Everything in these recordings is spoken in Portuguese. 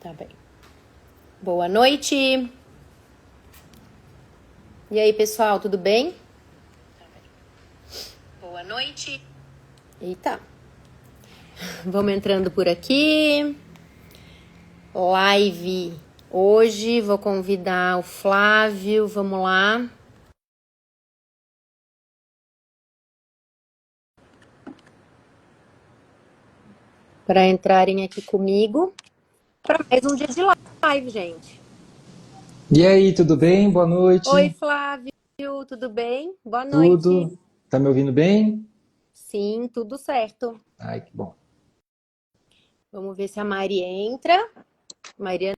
Tá bem. Boa noite. E aí, pessoal, tudo bem? Tá bem. Boa noite. Eita. Vamos entrando por aqui. Live hoje. Vou convidar o Flávio. Vamos lá. Para entrarem aqui comigo para mais um dia de live, gente. E aí, tudo bem? Boa Oi, noite. Flávio, tudo bem? Boa noite. Tudo? Tá me ouvindo bem? Sim, tudo certo. Ai, que bom. Vamos ver se a Mari entra. Mariana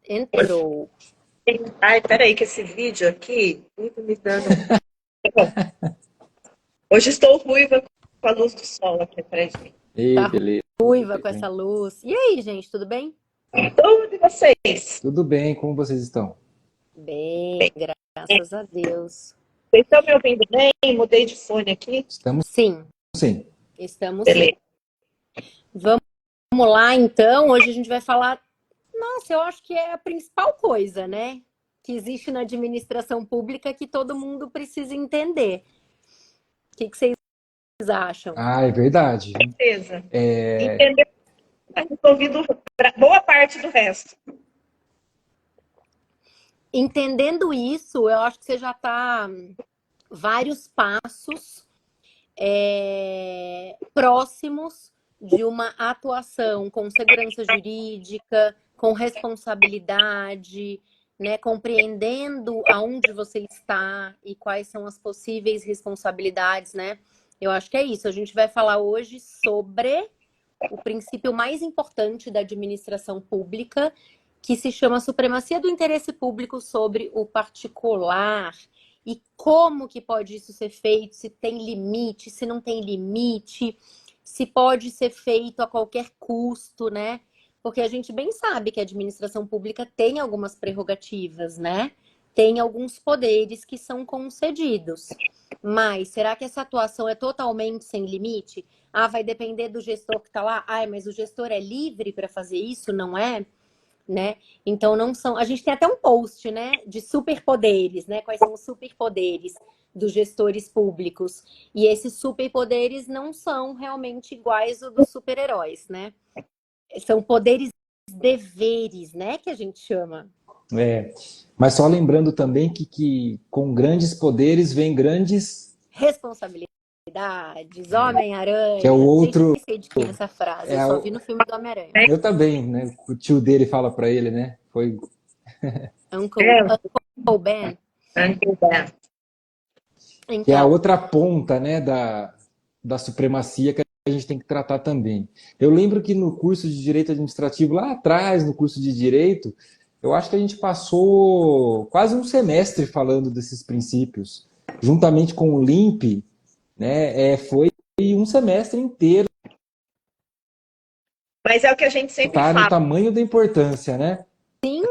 entrou. Ai, peraí, que esse vídeo aqui fica me dando. Hoje estou ruiva com a luz do sol aqui atrás de mim. Ei, Tá beleza. ruiva com essa luz. E aí, gente, tudo bem? Tudo de vocês. Tudo bem, como vocês estão? Bem, graças a Deus. Vocês estão me ouvindo bem? Mudei de fone aqui. Estamos Sim, sim. estamos sim. Beleza. Vamos lá, então. Hoje a gente vai falar. Nossa, eu acho que é a principal coisa, né? Que existe na administração pública que todo mundo precisa entender. O que vocês acham? Ah, é verdade. Certeza. Entendeu? Está resolvido boa parte do resto. Entendendo isso, eu acho que você já está vários passos próximos de uma atuação com segurança jurídica, com responsabilidade, né, compreendendo aonde você está e quais são as possíveis responsabilidades, né? Eu acho que é isso. A gente vai falar hoje sobre o princípio mais importante da administração pública, que se chama supremacia do interesse público sobre o particular. E como que pode isso ser feito? Se tem limite, se não tem limite, se pode ser feito a qualquer custo, né? Porque a gente bem sabe que a administração pública tem algumas prerrogativas, né? Tem alguns poderes que são concedidos. Mas será que essa atuação é totalmente sem limite? Ah, vai depender do gestor que está lá. Ah, mas o gestor é livre para fazer isso, não é? Né? Então não são. A gente tem até um post, né, de superpoderes, né? Quais são os superpoderes dos gestores públicos? E esses superpoderes não são realmente iguais aos dos super-heróis, né? São poderes deveres, né, que a gente chama. É. Mas só lembrando também que com grandes poderes vem grandes. Responsabilidades, Que é o Homem-Aranha. Gente, outro. nem sei de quem é essa frase, É, eu só vi no filme do Homem-Aranha. eu também, né? O tio dele fala pra ele, né? Foi. Uncle Ben. Que é a Então, outra ponta, né, da supremacia que a gente tem que tratar também. Eu lembro que no curso de Direito Administrativo, lá atrás, no curso de Direito, eu acho que a gente passou quase um semestre falando desses princípios. Juntamente com o LIMP, né, foi um semestre inteiro. Mas é o que a gente sempre Tá no fala. tamanho da importância, né? sim,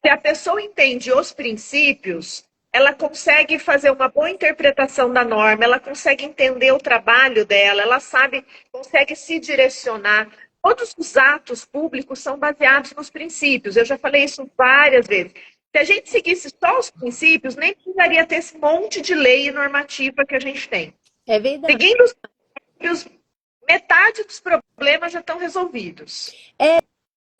Se a pessoa entende os princípios, ela consegue fazer uma boa interpretação da norma, ela consegue entender o trabalho dela, ela sabe, consegue se direcionar. Todos os atos públicos são baseados nos princípios. Eu já falei isso várias vezes. Se a gente seguisse só os princípios, nem precisaria ter esse monte de lei e normativa que a gente tem. é verdade. Seguindo os princípios, metade dos problemas já estão resolvidos.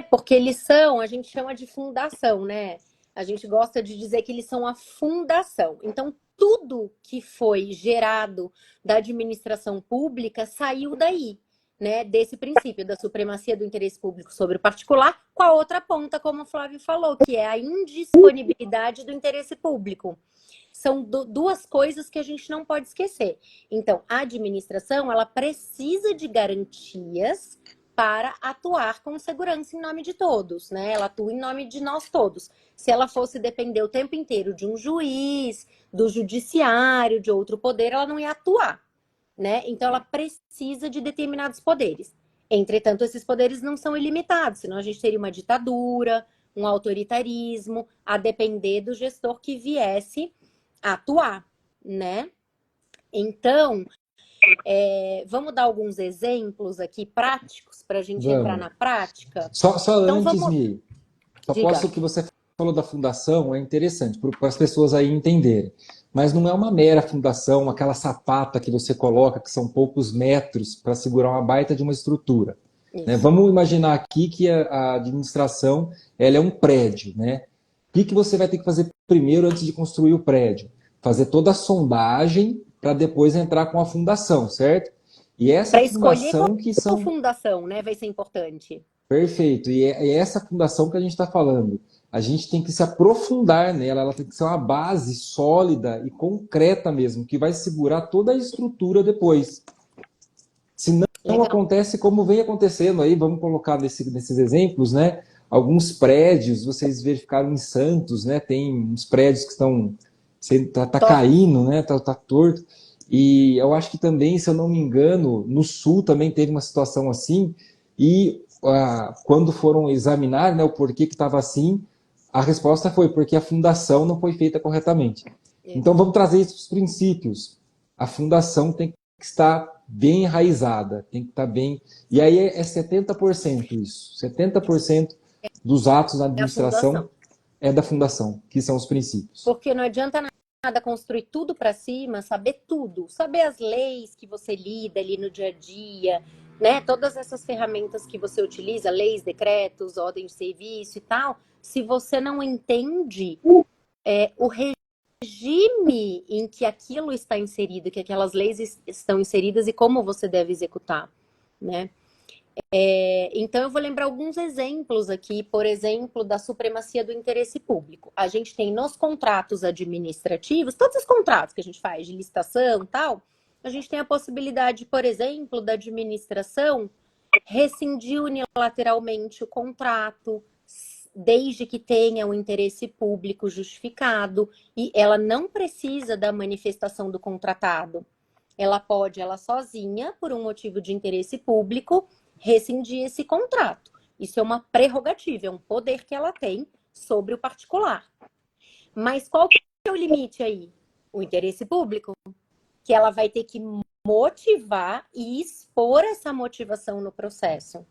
Porque eles são, a gente chama de fundação, né? A gente gosta de dizer que eles são a fundação. Então, tudo que foi gerado da administração pública saiu daí, né? Desse princípio da supremacia do interesse público sobre o particular, com a outra ponta, como o Flávio falou, que é a indisponibilidade do interesse público. São duas coisas que a gente não pode esquecer. Então, a administração, ela precisa de garantias para atuar com segurança em nome de todos, né? Ela atua em nome de nós todos. Se ela fosse depender o tempo inteiro de um juiz, do judiciário, de outro poder, ela não ia atuar, né? Então ela precisa de determinados poderes. Entretanto, esses poderes não são ilimitados, senão a gente teria uma ditadura, um autoritarismo, a depender do gestor que viesse a atuar, né? Então, Vamos dar alguns exemplos aqui práticos para a gente entrar Vamos. na prática? Só Então antes, vamos, Mi, só diga. posso que você falou da fundação, é interessante para as pessoas aí entenderem. Mas não é uma mera fundação, aquela sapata que você coloca, que são poucos metros para segurar uma baita de uma estrutura. Né? Isso. Vamos imaginar aqui que a administração ela é um prédio. Né? O que você vai ter que fazer primeiro antes de construir o prédio? Fazer toda a sondagem para depois entrar com a fundação, certo? E essa Para escolher fundação que qual são fundação, né, vai ser importante. Perfeito. E é essa fundação que a gente está falando. A gente tem que se aprofundar nela, ela tem que ser uma base sólida e concreta mesmo, que vai segurar toda a estrutura depois. Se não Legal. acontece como vem acontecendo aí, vamos colocar nesses exemplos, né? Alguns prédios, vocês verificaram em Santos, né? Tem uns prédios que estão tá caindo, né? Tá torto. E eu acho que também, se eu não me engano, no Sul também teve uma situação assim. E quando foram examinar, né, o porquê que estava assim, a resposta foi porque a fundação não foi feita corretamente. Então vamos trazer esses princípios. A fundação tem que estar bem enraizada, tem que estar bem. E aí é 70% isso. 70% dos atos na É a fundação. administração é da fundação, que são os princípios. Porque não adianta nada construir tudo para cima, saber tudo, saber as leis que você lida ali no dia a dia, né? Todas essas ferramentas que você utiliza, leis, decretos, ordem de serviço e tal, se você não entende o regime em que aquilo está inserido, que aquelas leis estão inseridas e como você deve executar, né? Então, eu vou lembrar alguns exemplos aqui, por exemplo, da supremacia do interesse público. A gente tem nos contratos administrativos, todos os contratos que a gente faz de licitação e tal, a gente tem a possibilidade, por exemplo, da administração rescindir unilateralmente o contrato, desde que tenha um interesse público justificado, e ela não precisa da manifestação do contratado. Ela pode, ela sozinha, por um motivo de interesse público, rescindir esse contrato. Isso é uma prerrogativa, é um poder que ela tem sobre o particular. Mas qual que é o limite aí? O interesse público, que ela vai ter que motivar e expor essa motivação no processo,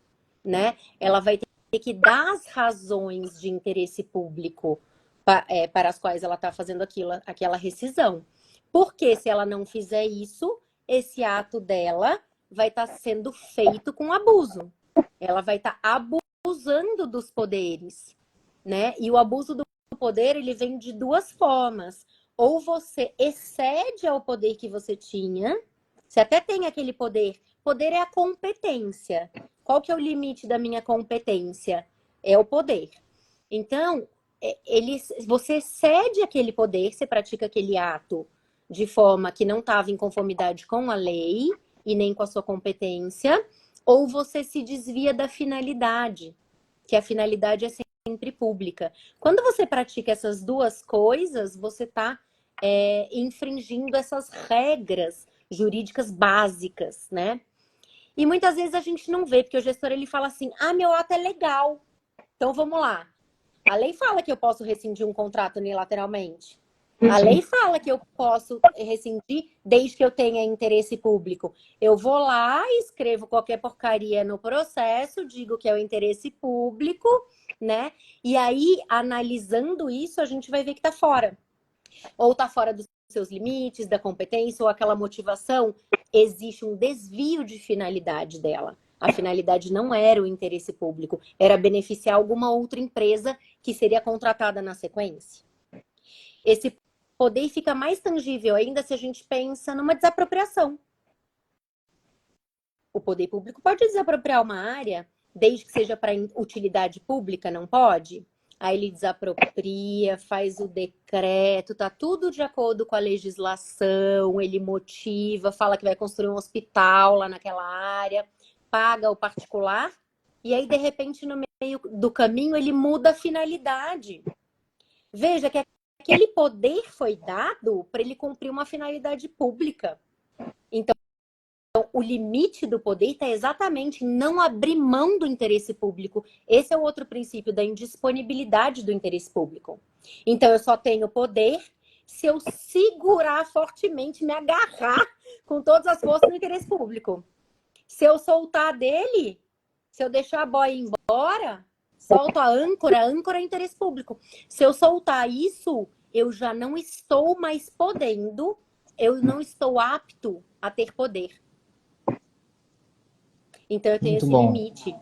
né? Ela vai ter que dar as razões de interesse público para as quais ela está fazendo aquela rescisão. Porque se ela não fizer isso, esse ato dela vai estar sendo feito com abuso. Ela vai estar abusando dos poderes, né? E o abuso do poder, ele vem de duas formas. Ou você excede ao poder que você tinha, você até tem aquele poder. Poder é a competência. Qual que é o limite da minha competência? É o poder. Então, você cede aquele poder, você pratica aquele ato de forma que não estava em conformidade com a lei e nem com a sua competência, ou você se desvia da finalidade, que a finalidade é sempre pública. Quando você pratica essas duas coisas, você está infringindo essas regras jurídicas básicas, né? E muitas vezes a gente não vê, porque o gestor ele fala assim, meu ato é legal, então vamos lá. A lei fala que eu posso rescindir um contrato unilateralmente. A lei fala que eu posso rescindir desde que eu tenha interesse público. Eu vou lá, escrevo qualquer porcaria no processo, digo que é o interesse público, né? E aí, analisando isso, a gente vai ver que tá fora. Ou tá fora dos seus limites, da competência, ou aquela motivação, existe um desvio de finalidade dela. A finalidade não era o interesse público, era beneficiar alguma outra empresa que seria contratada na sequência. Esse poder fica mais tangível ainda se a gente pensa numa desapropriação. O poder público pode desapropriar uma área, desde que seja para utilidade pública, não pode? Aí ele desapropria, faz o decreto, tá tudo de acordo com a legislação, ele motiva, fala que vai construir um hospital lá naquela área, paga o particular, e aí, de repente, no meio do caminho, ele muda a finalidade. Veja que aquele poder foi dado para ele cumprir uma finalidade pública. Então, o limite do poder está exatamente em não abrir mão do interesse público. Esse é o outro princípio da indisponibilidade do interesse público. Então, eu só tenho poder se eu segurar fortemente, me agarrar com todas as forças no interesse público. Se eu soltar dele, se eu deixar a boia embora, solto a âncora é interesse público. Se eu soltar isso, eu já não estou mais podendo, eu não estou apto a ter poder. Então eu tenho Muito esse bom.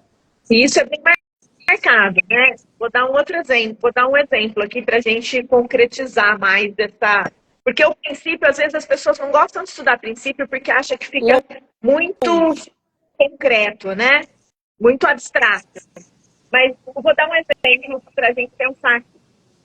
E isso é bem marcado, né? Vou dar um outro exemplo, vou dar um exemplo aqui para a gente concretizar mais essa. Porque o princípio, às vezes, as pessoas não gostam de estudar princípio porque acham que fica muito concreto, né? Muito abstrato. Mas eu vou dar um exemplo para a gente pensar.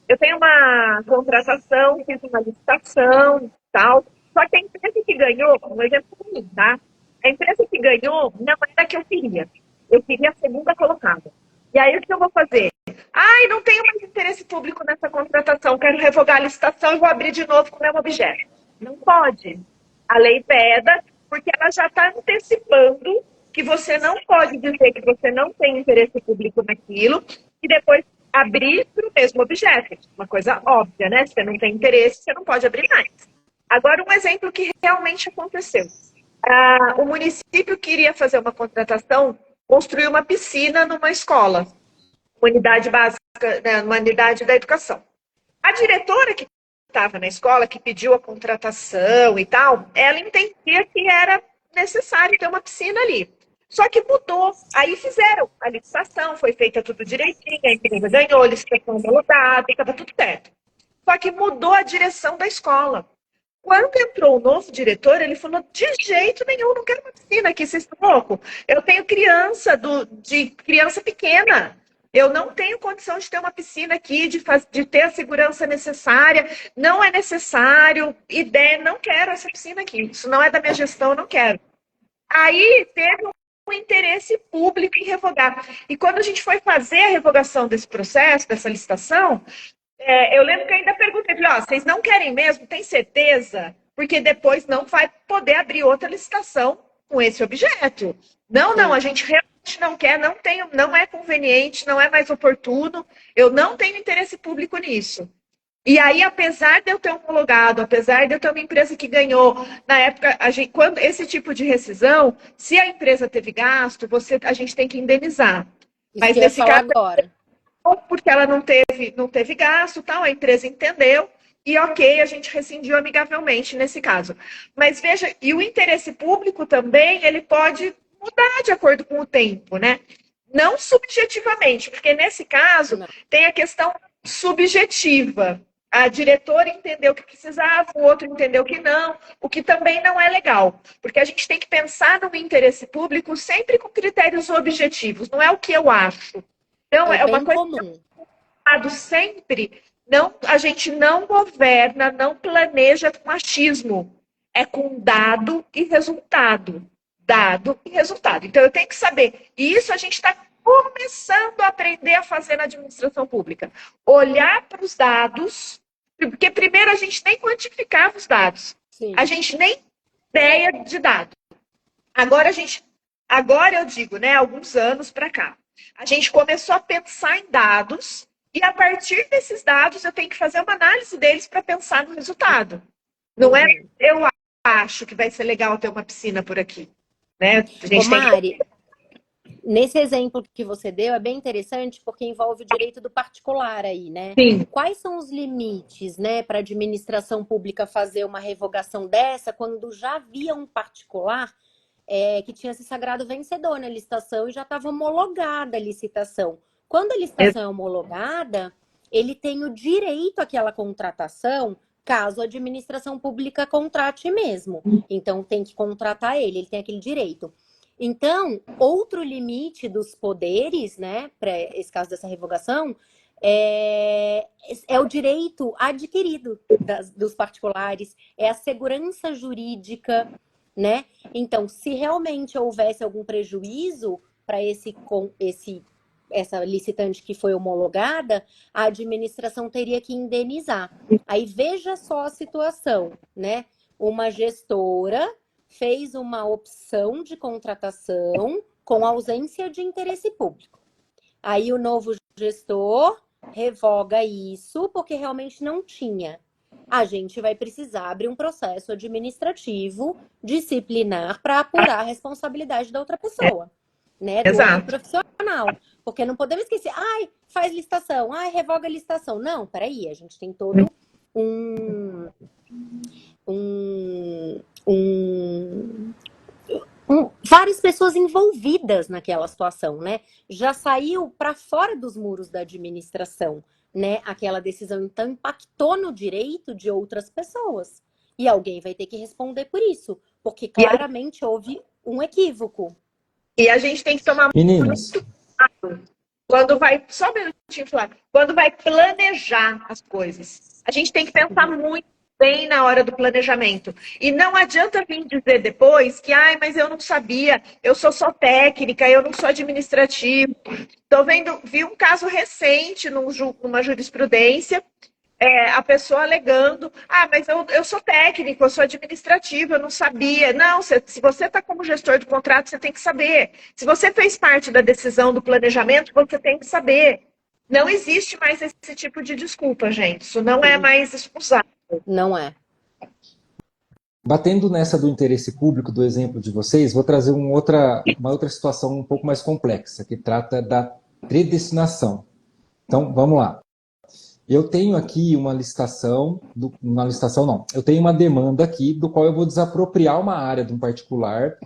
Eu tenho uma contratação, fiz uma licitação e tal. Só que a empresa que ganhou, um exemplo ruim, tá? A empresa que ganhou não era a que eu queria. Eu queria a segunda colocada. E aí o que eu vou fazer? Ai, não tenho mais interesse público nessa contratação, quero revogar a licitação e vou abrir de novo com o mesmo objeto. Não pode. A lei veda, porque ela já está antecipando que você não pode dizer que você não tem interesse público naquilo e depois abrir para o mesmo objeto. Uma coisa óbvia, né? Se você não tem interesse, você não pode abrir mais. Agora, um exemplo que realmente aconteceu. O município queria fazer uma contratação, construir uma piscina numa escola, uma unidade básica, né, uma unidade da educação. A diretora que estava na escola, que pediu a contratação e tal, ela entendia que era necessário ter uma piscina ali. Só que mudou. Aí fizeram a licitação, foi feita tudo direitinho, a empresa ganhou, a licitação homologada, estava tudo certo. Só que mudou a direção da escola. Quando entrou o novo diretor, ele falou: de jeito nenhum, não quero uma piscina aqui, vocês estão loucos? Eu tenho criança de criança pequena. Eu não tenho condição de ter uma piscina aqui, de ter a segurança necessária. Não é necessário. Ideia, não quero essa piscina aqui. Isso não é da minha gestão, eu não quero. Aí teve um interesse público em revogar. E quando a gente foi fazer a revogação desse processo, dessa licitação, eu lembro que eu ainda perguntei, falei, vocês não querem mesmo? Tem certeza? Porque depois não vai poder abrir outra licitação com esse objeto. Não, a gente realmente não quer, não é conveniente, não é mais oportuno, eu não tenho interesse público nisso. E aí, apesar de eu ter homologado, apesar de eu ter uma empresa que ganhou, na época, quando esse tipo de rescisão, se a empresa teve gasto, a gente tem que indenizar. Isso Mas que eu ia nesse falar caso, agora. porque ela não teve gasto, tal, a empresa entendeu e ok, a gente rescindiu amigavelmente nesse caso. Mas veja, e o interesse público também, ele pode mudar de acordo com o tempo, né? Não subjetivamente, porque nesse caso tem a questão subjetiva. A diretora entendeu que precisava, o outro entendeu que não, o que também não é legal, porque a gente tem que pensar no interesse público sempre com critérios objetivos, não é o que eu acho. Então, É é uma bem coisa comum. que sempre, não, a gente não governa, não planeja com achismo. É com dado e resultado. Dado e resultado. Então, eu tenho que saber. E isso a gente está começando a aprender a fazer na administração pública. Olhar para os dados, porque primeiro a gente nem quantificava os dados. Sim. A gente nem ideia de dado. Agora eu digo, né, alguns anos para cá, a gente começou a pensar em dados e a partir desses dados eu tenho que fazer uma análise deles para pensar no resultado. Não é eu acho que vai ser legal ter uma piscina por aqui, né? A gente Mari, nesse exemplo que você deu é bem interessante porque envolve o direito do particular aí, né? Sim. Quais são os limites, né, para a administração pública fazer uma revogação dessa quando já havia um particular que tinha se sagrado vencedor na licitação e já estava homologada a licitação? Quando a licitação é homologada, ele tem o direito àquela contratação caso a administração pública contrate mesmo. Então, tem que contratar ele tem aquele direito. Então, outro limite dos poderes, né, para esse caso dessa revogação, é o direito adquirido dos particulares, é a segurança jurídica, né? Então, se realmente houvesse algum prejuízo para essa licitante que foi homologada, a administração teria que indenizar. Aí veja só a situação, né? Uma gestora fez uma opção de contratação com ausência de interesse público. Aí o novo gestor revoga isso porque realmente não tinha. a gente vai precisar abrir um processo administrativo disciplinar para apurar a responsabilidade da outra pessoa, né? Do outro Exato. profissional. Porque não podemos esquecer, ai, faz licitação, ai, revoga a licitação. Não, peraí, a gente tem todo um, um, um várias pessoas envolvidas naquela situação, né? Já saiu para fora dos muros da administração, né? Aquela decisão, então, impactou no direito de outras pessoas. E alguém vai ter que responder por isso, porque claramente houve um equívoco. E a gente tem que tomar Meninas, muito cuidado quando vai, só um minutinho, Flávio, quando vai planejar as coisas. A gente tem que pensar muito bem na hora do planejamento. E não adianta vir dizer depois que, ai, mas eu não sabia, eu sou só técnica, eu não sou administrativo. Vi um caso recente numa jurisprudência, a pessoa alegando, ah, mas eu sou técnico, eu sou administrativo, eu não sabia. Não, se você está como gestor do contrato, você tem que saber. Se você fez parte da decisão do planejamento, você tem que saber. Não existe mais esse tipo de desculpa, gente. Isso não é mais excusável. Não é. batendo nessa do interesse público, do exemplo de vocês, vou trazer uma outra situação um pouco mais complexa, que trata da predestinação. Então, vamos lá. Eu tenho aqui eu tenho uma demanda aqui do qual eu vou desapropriar uma área de um particular,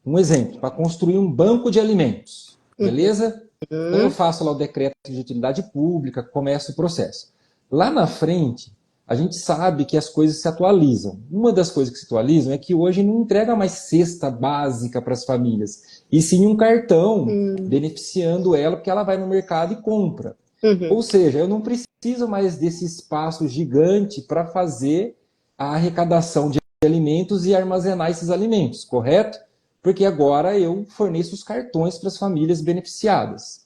um exemplo, para construir um banco de alimentos, beleza? Então eu faço lá o decreto de utilidade pública, começo o processo. Lá na frente, a gente sabe que as coisas se atualizam. Uma das coisas que se atualizam é que hoje não entrega mais cesta básica para as famílias, e sim um cartão beneficiando ela, porque ela vai no mercado e compra. Ou seja, eu não preciso mais desse espaço gigante para fazer a arrecadação de alimentos e armazenar esses alimentos, correto? Porque agora eu forneço os cartões para as famílias beneficiadas.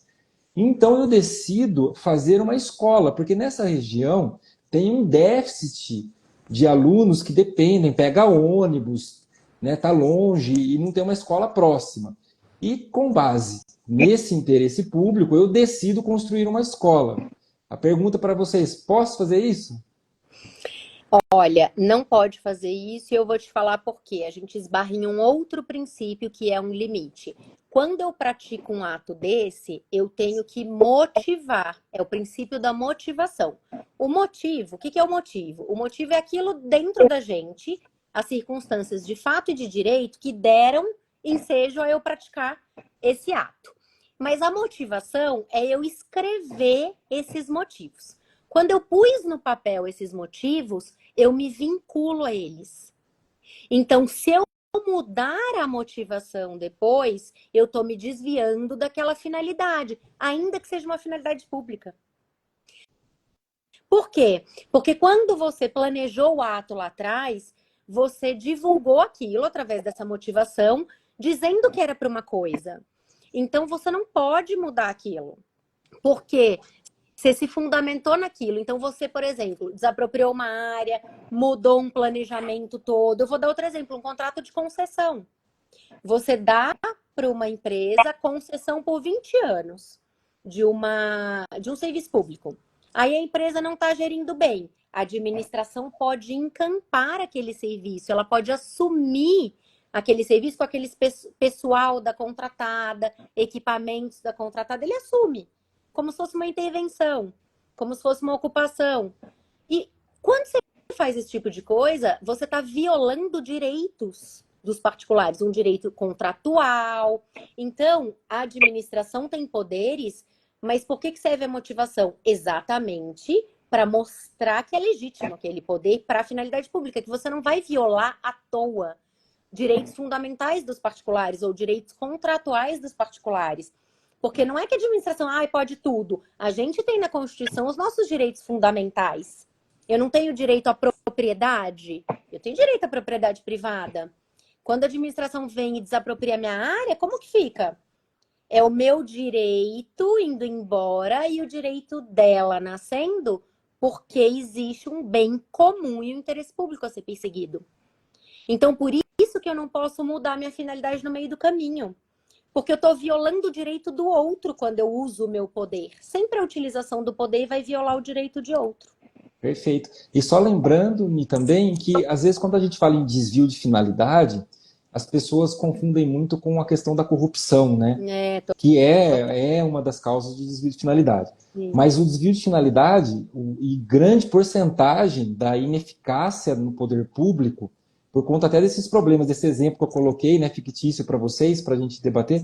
Então eu decido fazer uma escola, porque nessa região tem um déficit de alunos que dependem, pega ônibus, né, tá longe e não tem uma escola próxima. E com base nesse interesse público, eu decido construir uma escola. A pergunta para vocês, posso fazer isso? Olha, não pode fazer isso e eu vou te falar por quê. A gente esbarra em um outro princípio que é um limite. Quando eu pratico um ato desse, eu tenho que motivar. É o princípio da motivação. O motivo, o que é o motivo? O motivo é aquilo dentro da gente, as circunstâncias de fato e de direito que deram ensejo a eu praticar esse ato. Mas a motivação é eu escrever esses motivos. Quando eu pus no papel esses motivos, eu me vinculo a eles. Então, se eu mudar a motivação depois, eu estou me desviando daquela finalidade, ainda que seja uma finalidade pública. Por quê? Porque quando você planejou o ato lá atrás, você divulgou aquilo através dessa motivação, dizendo que era para uma coisa. Então, você não pode mudar aquilo. Porque você se fundamentou naquilo. Então, você, por exemplo, desapropriou uma área, mudou um planejamento todo. Eu vou dar outro exemplo, um contrato de concessão. Você dá para uma empresa concessão por 20 anos de um serviço público. Aí a empresa não está gerindo bem. A administração pode encampar aquele serviço, ela pode assumir aquele serviço com aquele pessoal da contratada, equipamentos da contratada, ele assume. Como se fosse uma intervenção, como se fosse uma ocupação. E quando você faz esse tipo de coisa, você está violando direitos dos particulares, um direito contratual. Então, a administração tem poderes, mas por que serve a motivação? Exatamente para mostrar que é legítimo aquele poder para a finalidade pública, que você não vai violar à toa direitos fundamentais dos particulares ou direitos contratuais dos particulares. Porque não é que a administração pode tudo. A gente tem na Constituição os nossos direitos fundamentais. Eu não tenho direito à propriedade, eu tenho direito à propriedade privada. Quando a administração vem e desapropria minha área, como que fica? É o meu direito indo embora e o direito dela nascendo, porque existe um bem comum e um interesse público a ser perseguido. Então, por isso que eu não posso mudar minha finalidade no meio do caminho. Porque eu estou violando o direito do outro quando eu uso o meu poder. Sempre a utilização do poder vai violar o direito de outro. Perfeito. E só lembrando-me também que, às vezes, quando a gente fala em desvio de finalidade, as pessoas confundem muito com a questão da corrupção, né? É, Que total. é uma das causas de desvio de finalidade. Sim. Mas o desvio de finalidade e grande porcentagem da ineficácia no poder público, por conta até desses problemas, desse exemplo que eu coloquei, né, fictício para vocês, para a gente debater,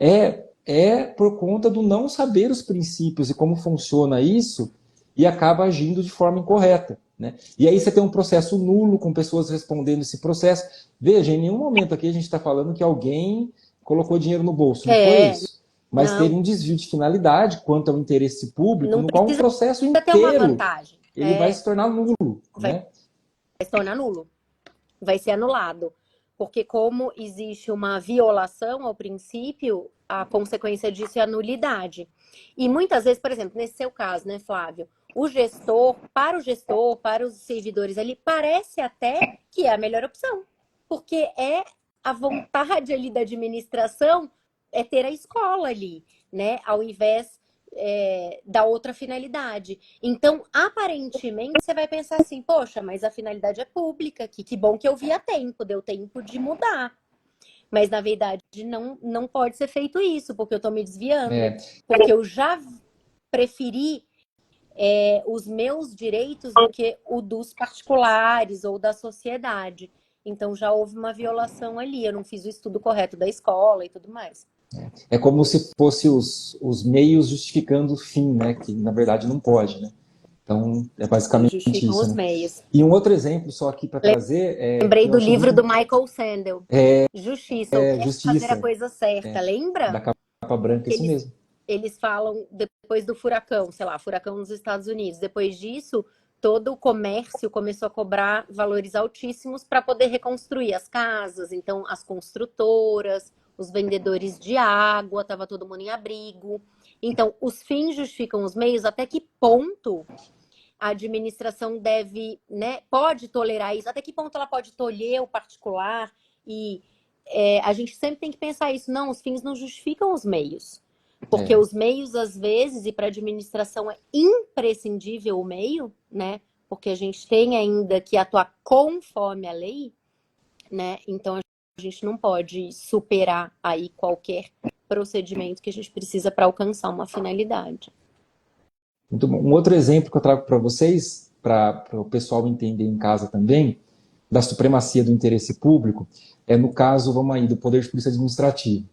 é por conta do não saber os princípios e como funciona isso e acaba agindo de forma incorreta. Né? E aí você tem um processo nulo com pessoas respondendo esse processo. Veja, em nenhum momento aqui a gente está falando que alguém colocou dinheiro no bolso, não foi É, isso. Mas teve não, um desvio de finalidade quanto ao interesse público, não no qual um precisa processo ter uma inteiro vantagem. ele vai se tornar nulo. Vai Né? se tornar nulo, vai ser anulado. Porque como existe uma violação ao princípio, a consequência disso é a nulidade. E muitas vezes, por exemplo, nesse seu caso, né, Flávio, o gestor, para os servidores ali, parece até que é a melhor opção. Porque é a vontade ali da administração é ter a escola ali, né? Ao invés da outra finalidade. Então, aparentemente, você vai pensar assim, poxa, mas a finalidade é pública, que bom que eu vi a tempo, deu tempo de mudar. Mas, na verdade, não pode ser feito isso, porque eu estou me desviando. É, Porque eu já preferi os meus direitos do que o dos particulares ou da sociedade. Então, já houve uma violação ali. Eu não fiz o estudo correto da escola e tudo mais. é como se fosse os meios justificando o fim, né? Que na verdade não pode. Né? Então, é E basicamente justificam isso. os Né? meios. E um outro exemplo só aqui para trazer, Lembrei que eu do achei livro muito do Michael Sandel. Justiça, o que é fazer a justiça coisa certa. da Lembra? capa branca, Que isso mesmo. eles falam depois do furacão, sei lá, furacão nos Estados Unidos. Depois disso, todo o comércio começou a cobrar valores altíssimos para poder reconstruir as casas. Então, as construtoras, os vendedores de água, estava todo mundo em abrigo. Então, os fins justificam os meios. Até que ponto a administração deve, né, pode tolerar isso? Até que ponto ela pode tolher o particular? E a gente sempre tem que pensar isso. Não, os fins não justificam os meios. Porque É. os meios, às vezes, e para a administração é imprescindível o meio, né? Porque a gente tem ainda que atuar conforme a lei, né? Então a gente não pode superar aí qualquer procedimento que a gente precisa para alcançar uma finalidade. Muito bom. Um outro exemplo que eu trago para vocês, para o pessoal entender em casa também, da supremacia do interesse público, é no caso, vamos aí, do Poder de Polícia Administrativo.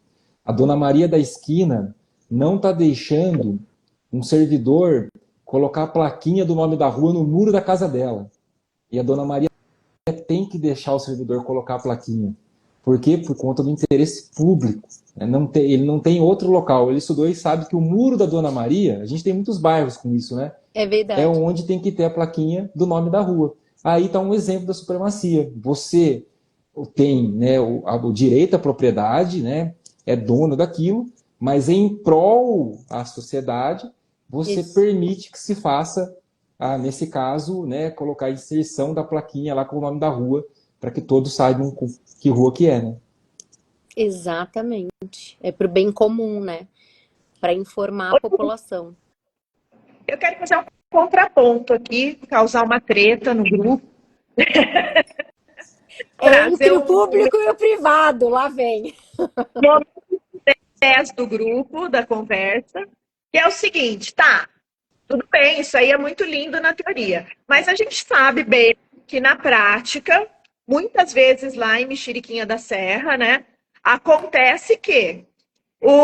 A dona Maria da esquina não está deixando um servidor colocar a plaquinha do nome da rua no muro da casa dela. E a dona Maria tem que deixar o servidor colocar a plaquinha. Por quê? Por conta do interesse público. Ele não tem outro local. Ele estudou e sabe que o muro da Dona Maria, a gente tem muitos bairros com isso, né? É É verdade. onde tem que ter a plaquinha do nome da rua. Aí está um exemplo da supremacia. Você tem, né, o direito à propriedade, né, é dono daquilo, mas em prol à sociedade, você Isso. permite que se faça, nesse caso, né, colocar a inserção da plaquinha lá com o nome da rua, para que todos saibam que rua que é, né? Exatamente. É para o bem comum, né? Para informar a população. Eu quero fazer um contraponto aqui, causar uma treta no grupo, É trazer entre o um público e o privado, lá vem. momento do grupo, da conversa, que é o seguinte, tá, tudo bem, isso aí é muito lindo na teoria, mas a gente sabe bem que na prática, muitas vezes lá em Mexeriquinha da Serra, né, acontece que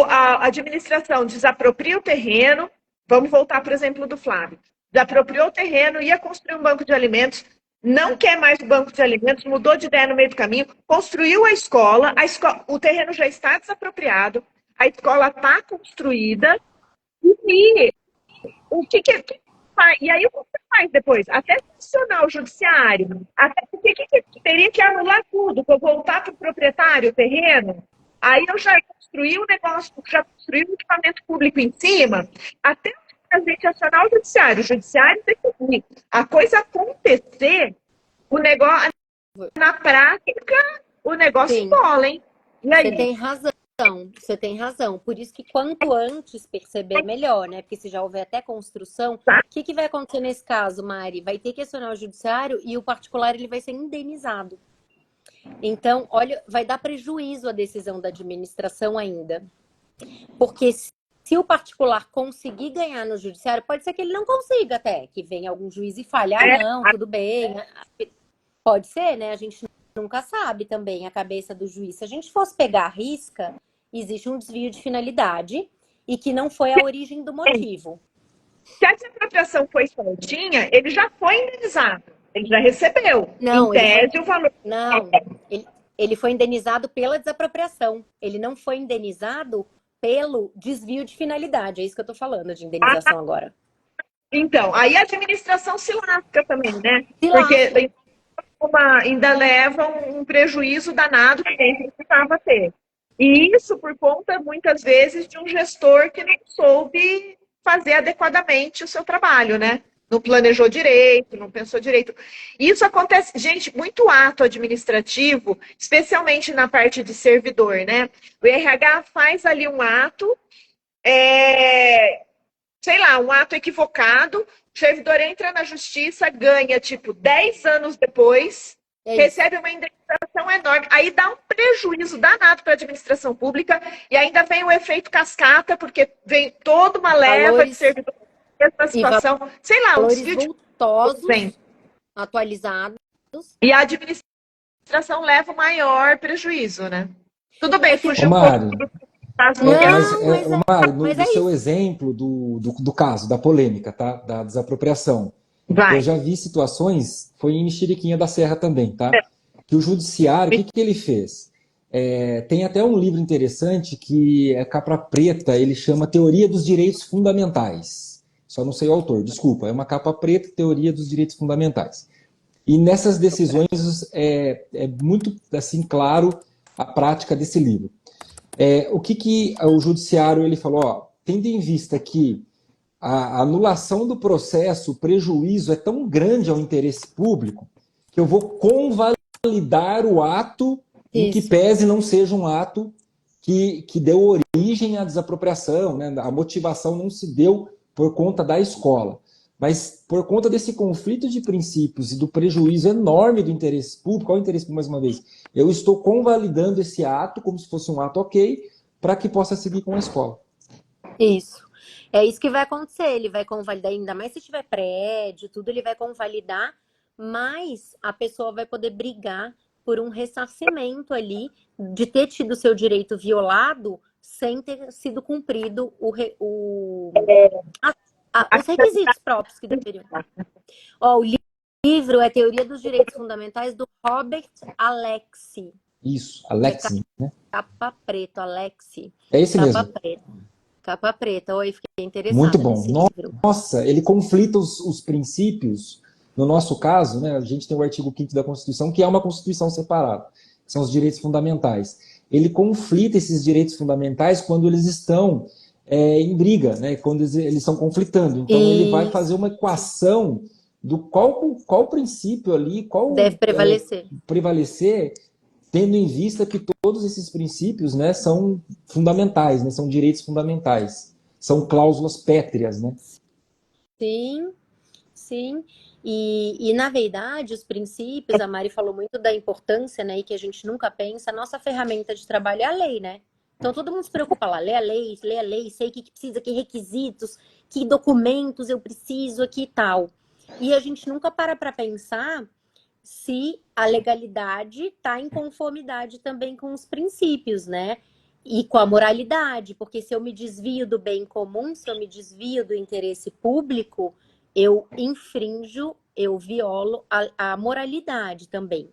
a administração desapropria o terreno, vamos voltar, por exemplo, do Flávio, desapropriou o terreno, ia construir um banco de alimentos, não quer mais o banco de alimentos, mudou de ideia no meio do caminho, construiu a escola, o terreno já está desapropriado, a escola está construída, e o que faz? E aí o que você faz depois? Até funcionar o judiciário, até porque que teria que anular tudo, para voltar para o proprietário o terreno, aí eu já construí o negócio, já construí o equipamento público em cima, até a gente acionar o judiciário decidir. A coisa acontecer, o negócio, na prática, o negócio Sim, embola, hein? E você aí? tem razão. você tem razão. Por isso que quanto antes perceber, melhor, né? Porque se já houver até construção, o que vai acontecer nesse caso, Mari? Vai ter que acionar o judiciário e o particular ele vai ser indenizado. Então, olha, vai dar prejuízo à decisão da administração ainda. Porque se o particular conseguir ganhar no judiciário, pode ser que ele não consiga até, que venha algum juiz e fale, não, tudo bem. Pode ser, né? A gente nunca sabe também a cabeça do juiz. Se a gente fosse pegar a risca, existe um desvio de finalidade e que não foi a origem do motivo. Se a desapropriação foi certinha, ele já foi indenizado. Ele já recebeu. Não, em tese, o valor. Não, ele foi indenizado pela desapropriação. Ele não foi indenizado pelo desvio de finalidade. É isso que eu tô falando de indenização agora. Então, aí a administração se lasca também, né? Se Porque ainda leva um prejuízo danado que nem precisava ter. E isso por conta, muitas vezes, de um gestor que não soube fazer adequadamente o seu trabalho, né? Não planejou direito, não pensou direito. Isso acontece, gente, muito ato administrativo, especialmente na parte de servidor, né? O RH faz ali um ato, sei lá, um ato equivocado, o servidor entra na justiça, ganha, tipo, 10 anos depois, recebe uma indenização enorme, aí dá um prejuízo danado para a administração pública e ainda vem o efeito cascata, porque vem toda uma leva de servidores nessa situação, sei lá, um desvio de vultosos, atualizados. E a administração leva o maior prejuízo, né? Tudo bem, fugiu um pouco do Mário, no seu exemplo do caso, da polêmica, tá? Da desapropriação. Eu já vi situações, foi em Mexeriquinha da Serra também, tá? Que o judiciário, o que ele fez? Tem até um livro interessante que é capa preta, ele chama Teoria dos Direitos Fundamentais. Só não sei o autor, desculpa. É uma capa preta, Teoria dos Direitos Fundamentais. E nessas decisões é muito assim claro a prática desse livro. O que o judiciário ele falou? Ó, tendo em vista que a anulação do processo, o prejuízo é tão grande ao interesse público que eu vou convalidar o ato em que pese não seja um ato que deu origem à desapropriação, né? A motivação não se deu por conta da escola. Mas por conta desse conflito de princípios e do prejuízo enorme do interesse público, qual é o interesse público, mais uma vez? Eu estou convalidando esse ato como se fosse um ato ok, para que possa seguir com a escola. Isso. É isso que vai acontecer. Ele vai convalidar, ainda mais se tiver prédio, tudo, ele vai convalidar, mas a pessoa vai poder brigar por um ressarcimento ali de ter tido seu direito violado sem ter sido cumprido os requisitos próprios que deveriam. Ó, o livro é Teoria dos Direitos Fundamentais, do Robert Alexi. Isso, Alexi, né? Capa preta, Alexi. É esse capa mesmo. Preta. Capa preta. Oi, fiquei interessada. Muito bom. Nesse livro. Nossa, ele conflita os princípios. No nosso caso, né, a gente tem o artigo 5º da Constituição, que é uma Constituição separada, que são os direitos fundamentais. Ele conflita esses direitos fundamentais quando eles estão em briga, né, quando eles estão conflitando. Então, ele vai fazer uma equação do qual princípio ali, qual deve prevalecer, tendo em vista que todos esses princípios, né, são fundamentais, né, são direitos fundamentais, são cláusulas pétreas, né? Sim, sim. E, na verdade, os princípios, a Mari falou muito da importância, né, e que a gente nunca pensa, a nossa ferramenta de trabalho é a lei, né? Então, todo mundo se preocupa lá, lê a lei, sei o que precisa, que requisitos, que documentos eu preciso aqui e tal. E a gente nunca para pensar se a legalidade está em conformidade também com os princípios, né? E com a moralidade, porque se eu me desvio do bem comum, se eu me desvio do interesse público, eu infrinjo, eu violo a moralidade também.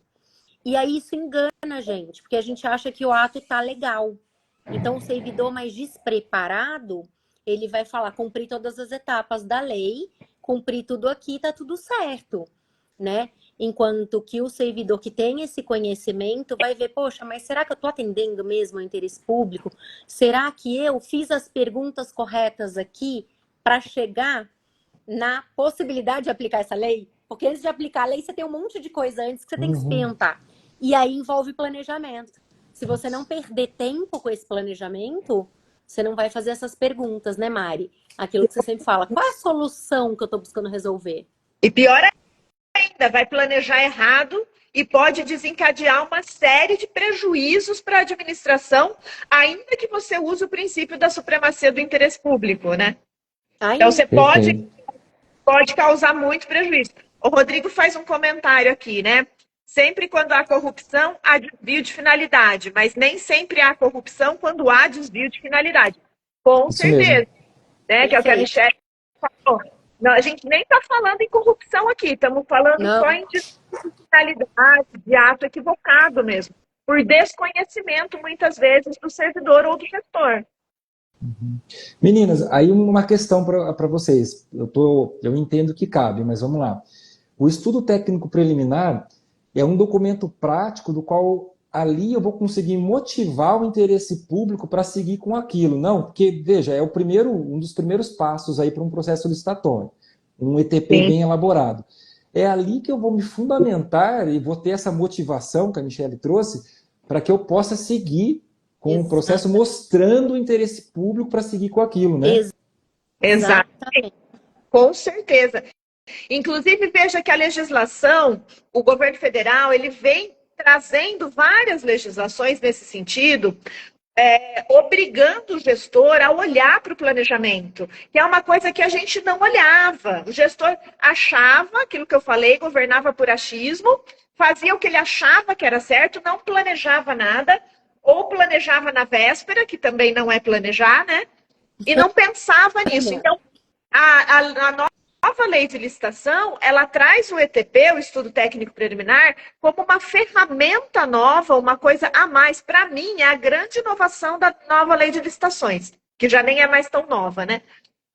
E aí isso engana a gente, porque a gente acha que o ato tá legal. Então, o servidor mais despreparado, ele vai falar, cumprir todas as etapas da lei, cumprir tudo aqui, tá tudo certo, né? Enquanto que o servidor que tem esse conhecimento vai ver, poxa, mas será que eu tô atendendo mesmo ao interesse público? Será que eu fiz as perguntas corretas aqui para chegar na possibilidade de aplicar essa lei? Porque antes de aplicar a lei, você tem um monte de coisa antes que você tem que experimentar. E aí envolve planejamento. se você não perder tempo com esse planejamento, você não vai fazer essas perguntas, né, Mari? Aquilo que você sempre fala, qual é a solução que eu estou buscando resolver? E pior ainda, vai planejar errado e pode desencadear uma série de prejuízos para a administração, ainda que você use o princípio da supremacia do interesse público, né? Então você pode causar muito prejuízo. O Rodrigo faz um comentário aqui, né? Sempre quando há corrupção, há desvio de finalidade, mas nem sempre há corrupção quando há desvio de finalidade. Com Isso certeza, mesmo. né? Que é o que a Michelle falou. Não, a gente nem está falando em corrupção aqui, estamos falando Não. só em desvio de finalidade, de ato equivocado mesmo, por desconhecimento, muitas vezes, do servidor ou do gestor. Meninas, aí uma questão para vocês. Eu entendo que cabe, mas vamos lá. O estudo técnico preliminar é um documento prático do qual ali eu vou conseguir motivar o interesse público para seguir com aquilo. Não, porque, veja, é um dos primeiros passos aí para um processo licitatório, um ETP Sim. bem elaborado. É ali que eu vou me fundamentar e vou ter essa motivação que a Michelle trouxe para que eu possa seguir com o processo mostrando o interesse público para seguir com aquilo, né? Exatamente. Com certeza. Inclusive, veja que a legislação, o governo federal, ele vem trazendo várias legislações nesse sentido, obrigando o gestor a olhar para o planejamento, que é uma coisa que a gente não olhava. O gestor achava, aquilo que eu falei, governava por achismo, fazia o que ele achava que era certo, não planejava nada, ou planejava na véspera, que também não é planejar, né? E não pensava nisso. Então, a nova lei de licitação, ela traz o ETP, o Estudo Técnico Preliminar, como uma ferramenta nova, uma coisa a mais. Para mim, é a grande inovação da nova lei de licitações, que já nem é mais tão nova, né?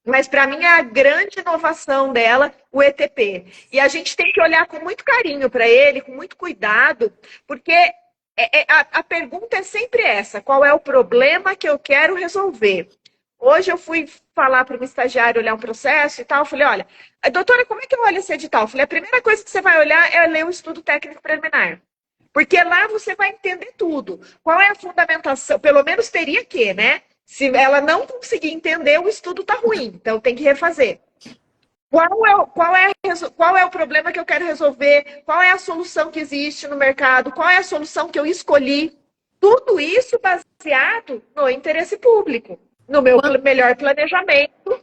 Mas para mim é a grande inovação dela, o ETP. E a gente tem que olhar com muito carinho para ele, com muito cuidado, porque a pergunta é sempre essa: qual é o problema que eu quero resolver? Hoje eu fui falar para uma estagiária olhar um processo e tal, eu falei, olha, doutora, como é que eu olho esse edital? Eu falei, a primeira coisa que você vai olhar é ler o estudo técnico preliminar. Porque lá você vai entender tudo. Qual é a fundamentação? Pelo menos teria que, né? Se ela não conseguir entender, o estudo está ruim, então tem que refazer. Qual é o problema que eu quero resolver? Qual é a solução que existe no mercado? Qual é a solução que eu escolhi? Tudo isso baseado no interesse público, no meu melhor planejamento.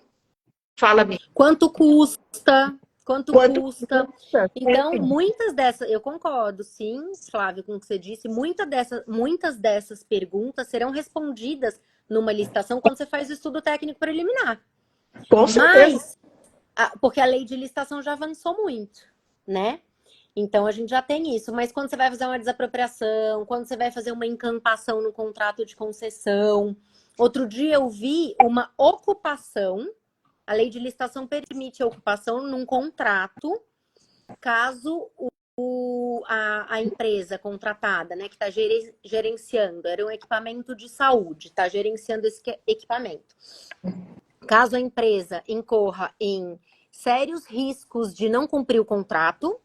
Fala-me. Quanto custa? Quanto custa? Então, muitas dessas, eu concordo, sim, Flávio, com o que você disse, muitas dessas perguntas serão respondidas numa licitação quando você faz o estudo técnico preliminar. Com certeza. Porque a lei de licitação já avançou muito, né? Então, a gente já tem isso. Mas quando você vai fazer uma desapropriação, quando você vai fazer uma encampação no contrato de concessão. Outro dia eu vi uma ocupação. A lei de licitação permite a ocupação num contrato, caso a empresa contratada, né, que está gerenciando, era um equipamento de saúde, está gerenciando esse equipamento. Caso a empresa incorra em sérios riscos de não cumprir o contrato,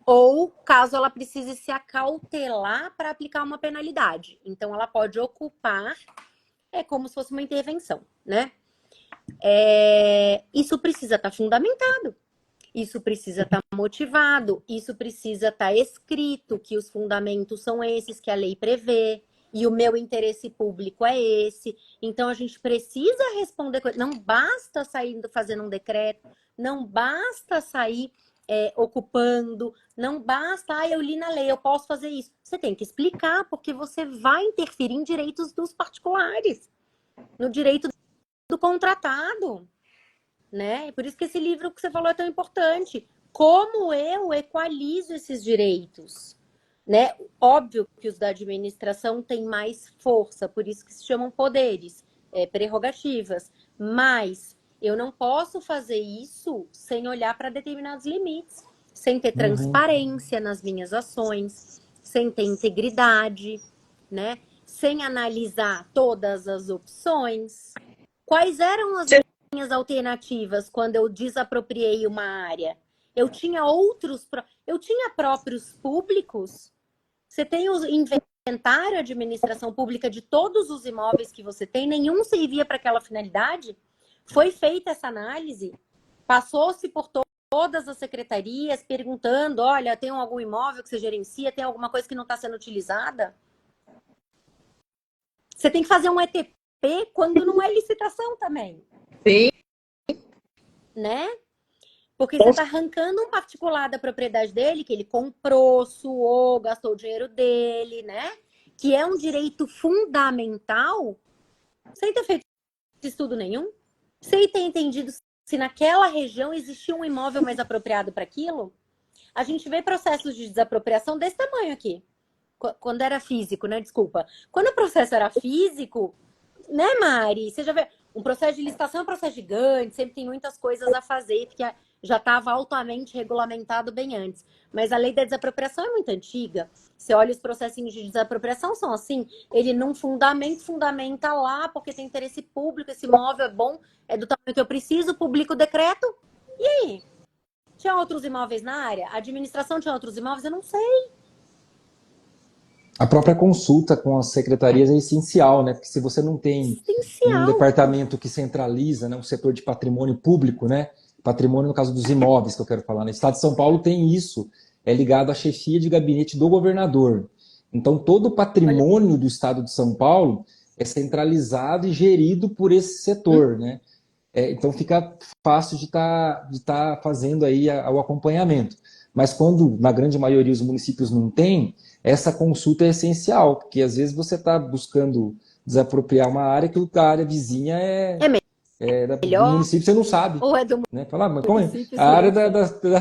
ou caso ela precise se acautelar para aplicar uma penalidade. Então, ela pode ocupar, como se fosse uma intervenção, né? Isso precisa estar fundamentado, isso precisa estar motivado, isso precisa estar escrito que os fundamentos são esses que a lei prevê e o meu interesse público é esse. Então a gente precisa responder, não basta sair fazendo um decreto, não basta sair ocupando, não basta, eu li na lei, eu posso fazer isso. Você tem que explicar, porque você vai interferir em direitos dos particulares, no direito do contratado, né? Por isso que esse livro que você falou é tão importante. Como eu equalizo esses direitos, né? Óbvio que os da administração têm mais força, por isso que se chamam poderes, prerrogativas, mas eu não posso fazer isso sem olhar para determinados limites, sem ter transparência nas minhas ações, sem ter integridade, né? Sem analisar todas as opções. Quais eram as minhas alternativas quando eu desapropriei uma área? Eu tinha próprios públicos? Você tem os inventário, administração pública de todos os imóveis que você tem, nenhum servia para aquela finalidade. Foi feita essa análise, passou-se por todas as secretarias perguntando, olha, tem algum imóvel que você gerencia, tem alguma coisa que não está sendo utilizada? Você tem que fazer um ETP quando não é licitação também. Sim. Né? Porque você está arrancando um particular da propriedade dele, que ele comprou, suou, gastou o dinheiro dele, né? Que é um direito fundamental, sem ter feito estudo nenhum, sem ter entendido se naquela região existia um imóvel mais apropriado para aquilo. A gente vê processos de desapropriação desse tamanho aqui. Quando era físico, né? Desculpa. Quando o processo era físico, né, Mari? Você já vê. Um processo de licitação é um processo gigante, sempre tem muitas coisas a fazer, porque já estava altamente regulamentado bem antes. Mas a lei da desapropriação é muito antiga. Você olha os processinhos de desapropriação, são assim, ele não fundamenta lá, porque tem interesse público, esse imóvel é bom, é do tamanho que eu preciso, publica o decreto. E aí? Tinha outros imóveis na área? A administração tinha outros imóveis? Eu não sei. A própria consulta com as secretarias é essencial, né? Porque se você não tem um departamento que centraliza, né, um setor de patrimônio público, né? Patrimônio no caso dos imóveis que eu quero falar, né? O Estado de São Paulo tem isso, é ligado à chefia de gabinete do governador. Então todo o patrimônio do Estado de São Paulo é centralizado e gerido por esse setor, né? Então fica fácil de tá fazendo aí o acompanhamento. Mas quando, na grande maioria, os municípios não têm, essa consulta é essencial, porque às vezes você está buscando desapropriar uma área que a área vizinha do município, você não sabe. Ou é do né? Falar, mas como é? município? A área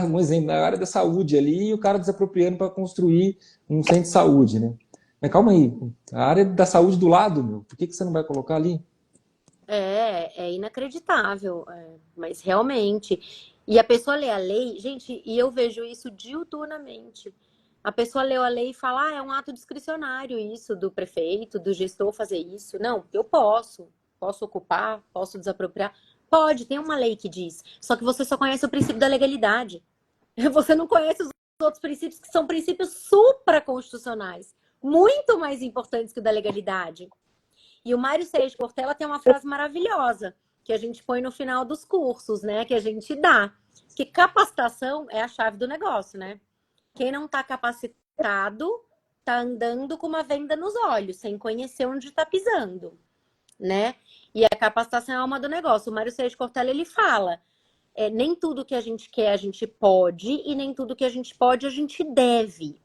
um exemplo, a área da saúde ali e o cara desapropriando para construir um centro de saúde, né? Mas calma aí, a área da saúde do lado, meu, por que você não vai colocar ali? É inacreditável, mas realmente. E a pessoa lê a lei, gente, e eu vejo isso diuturnamente. A pessoa leu a lei e fala, é um ato discricionário isso do prefeito, do gestor fazer isso. Não, eu posso ocupar, posso desapropriar. Pode, tem uma lei que diz. Só que você só conhece o princípio da legalidade. Você não conhece os outros princípios que são princípios supraconstitucionais, muito mais importantes que o da legalidade. E o Mário Sérgio Cortella tem uma frase maravilhosa que a gente põe no final dos cursos, né? Que a gente dá. Que capacitação é a chave do negócio, né? Quem não está capacitado está andando com uma venda nos olhos, sem conhecer onde está pisando, né? E a capacitação é a alma do negócio. O Mário Sérgio Cortella, ele fala, nem tudo que a gente quer a gente pode e nem tudo que a gente pode a gente deve.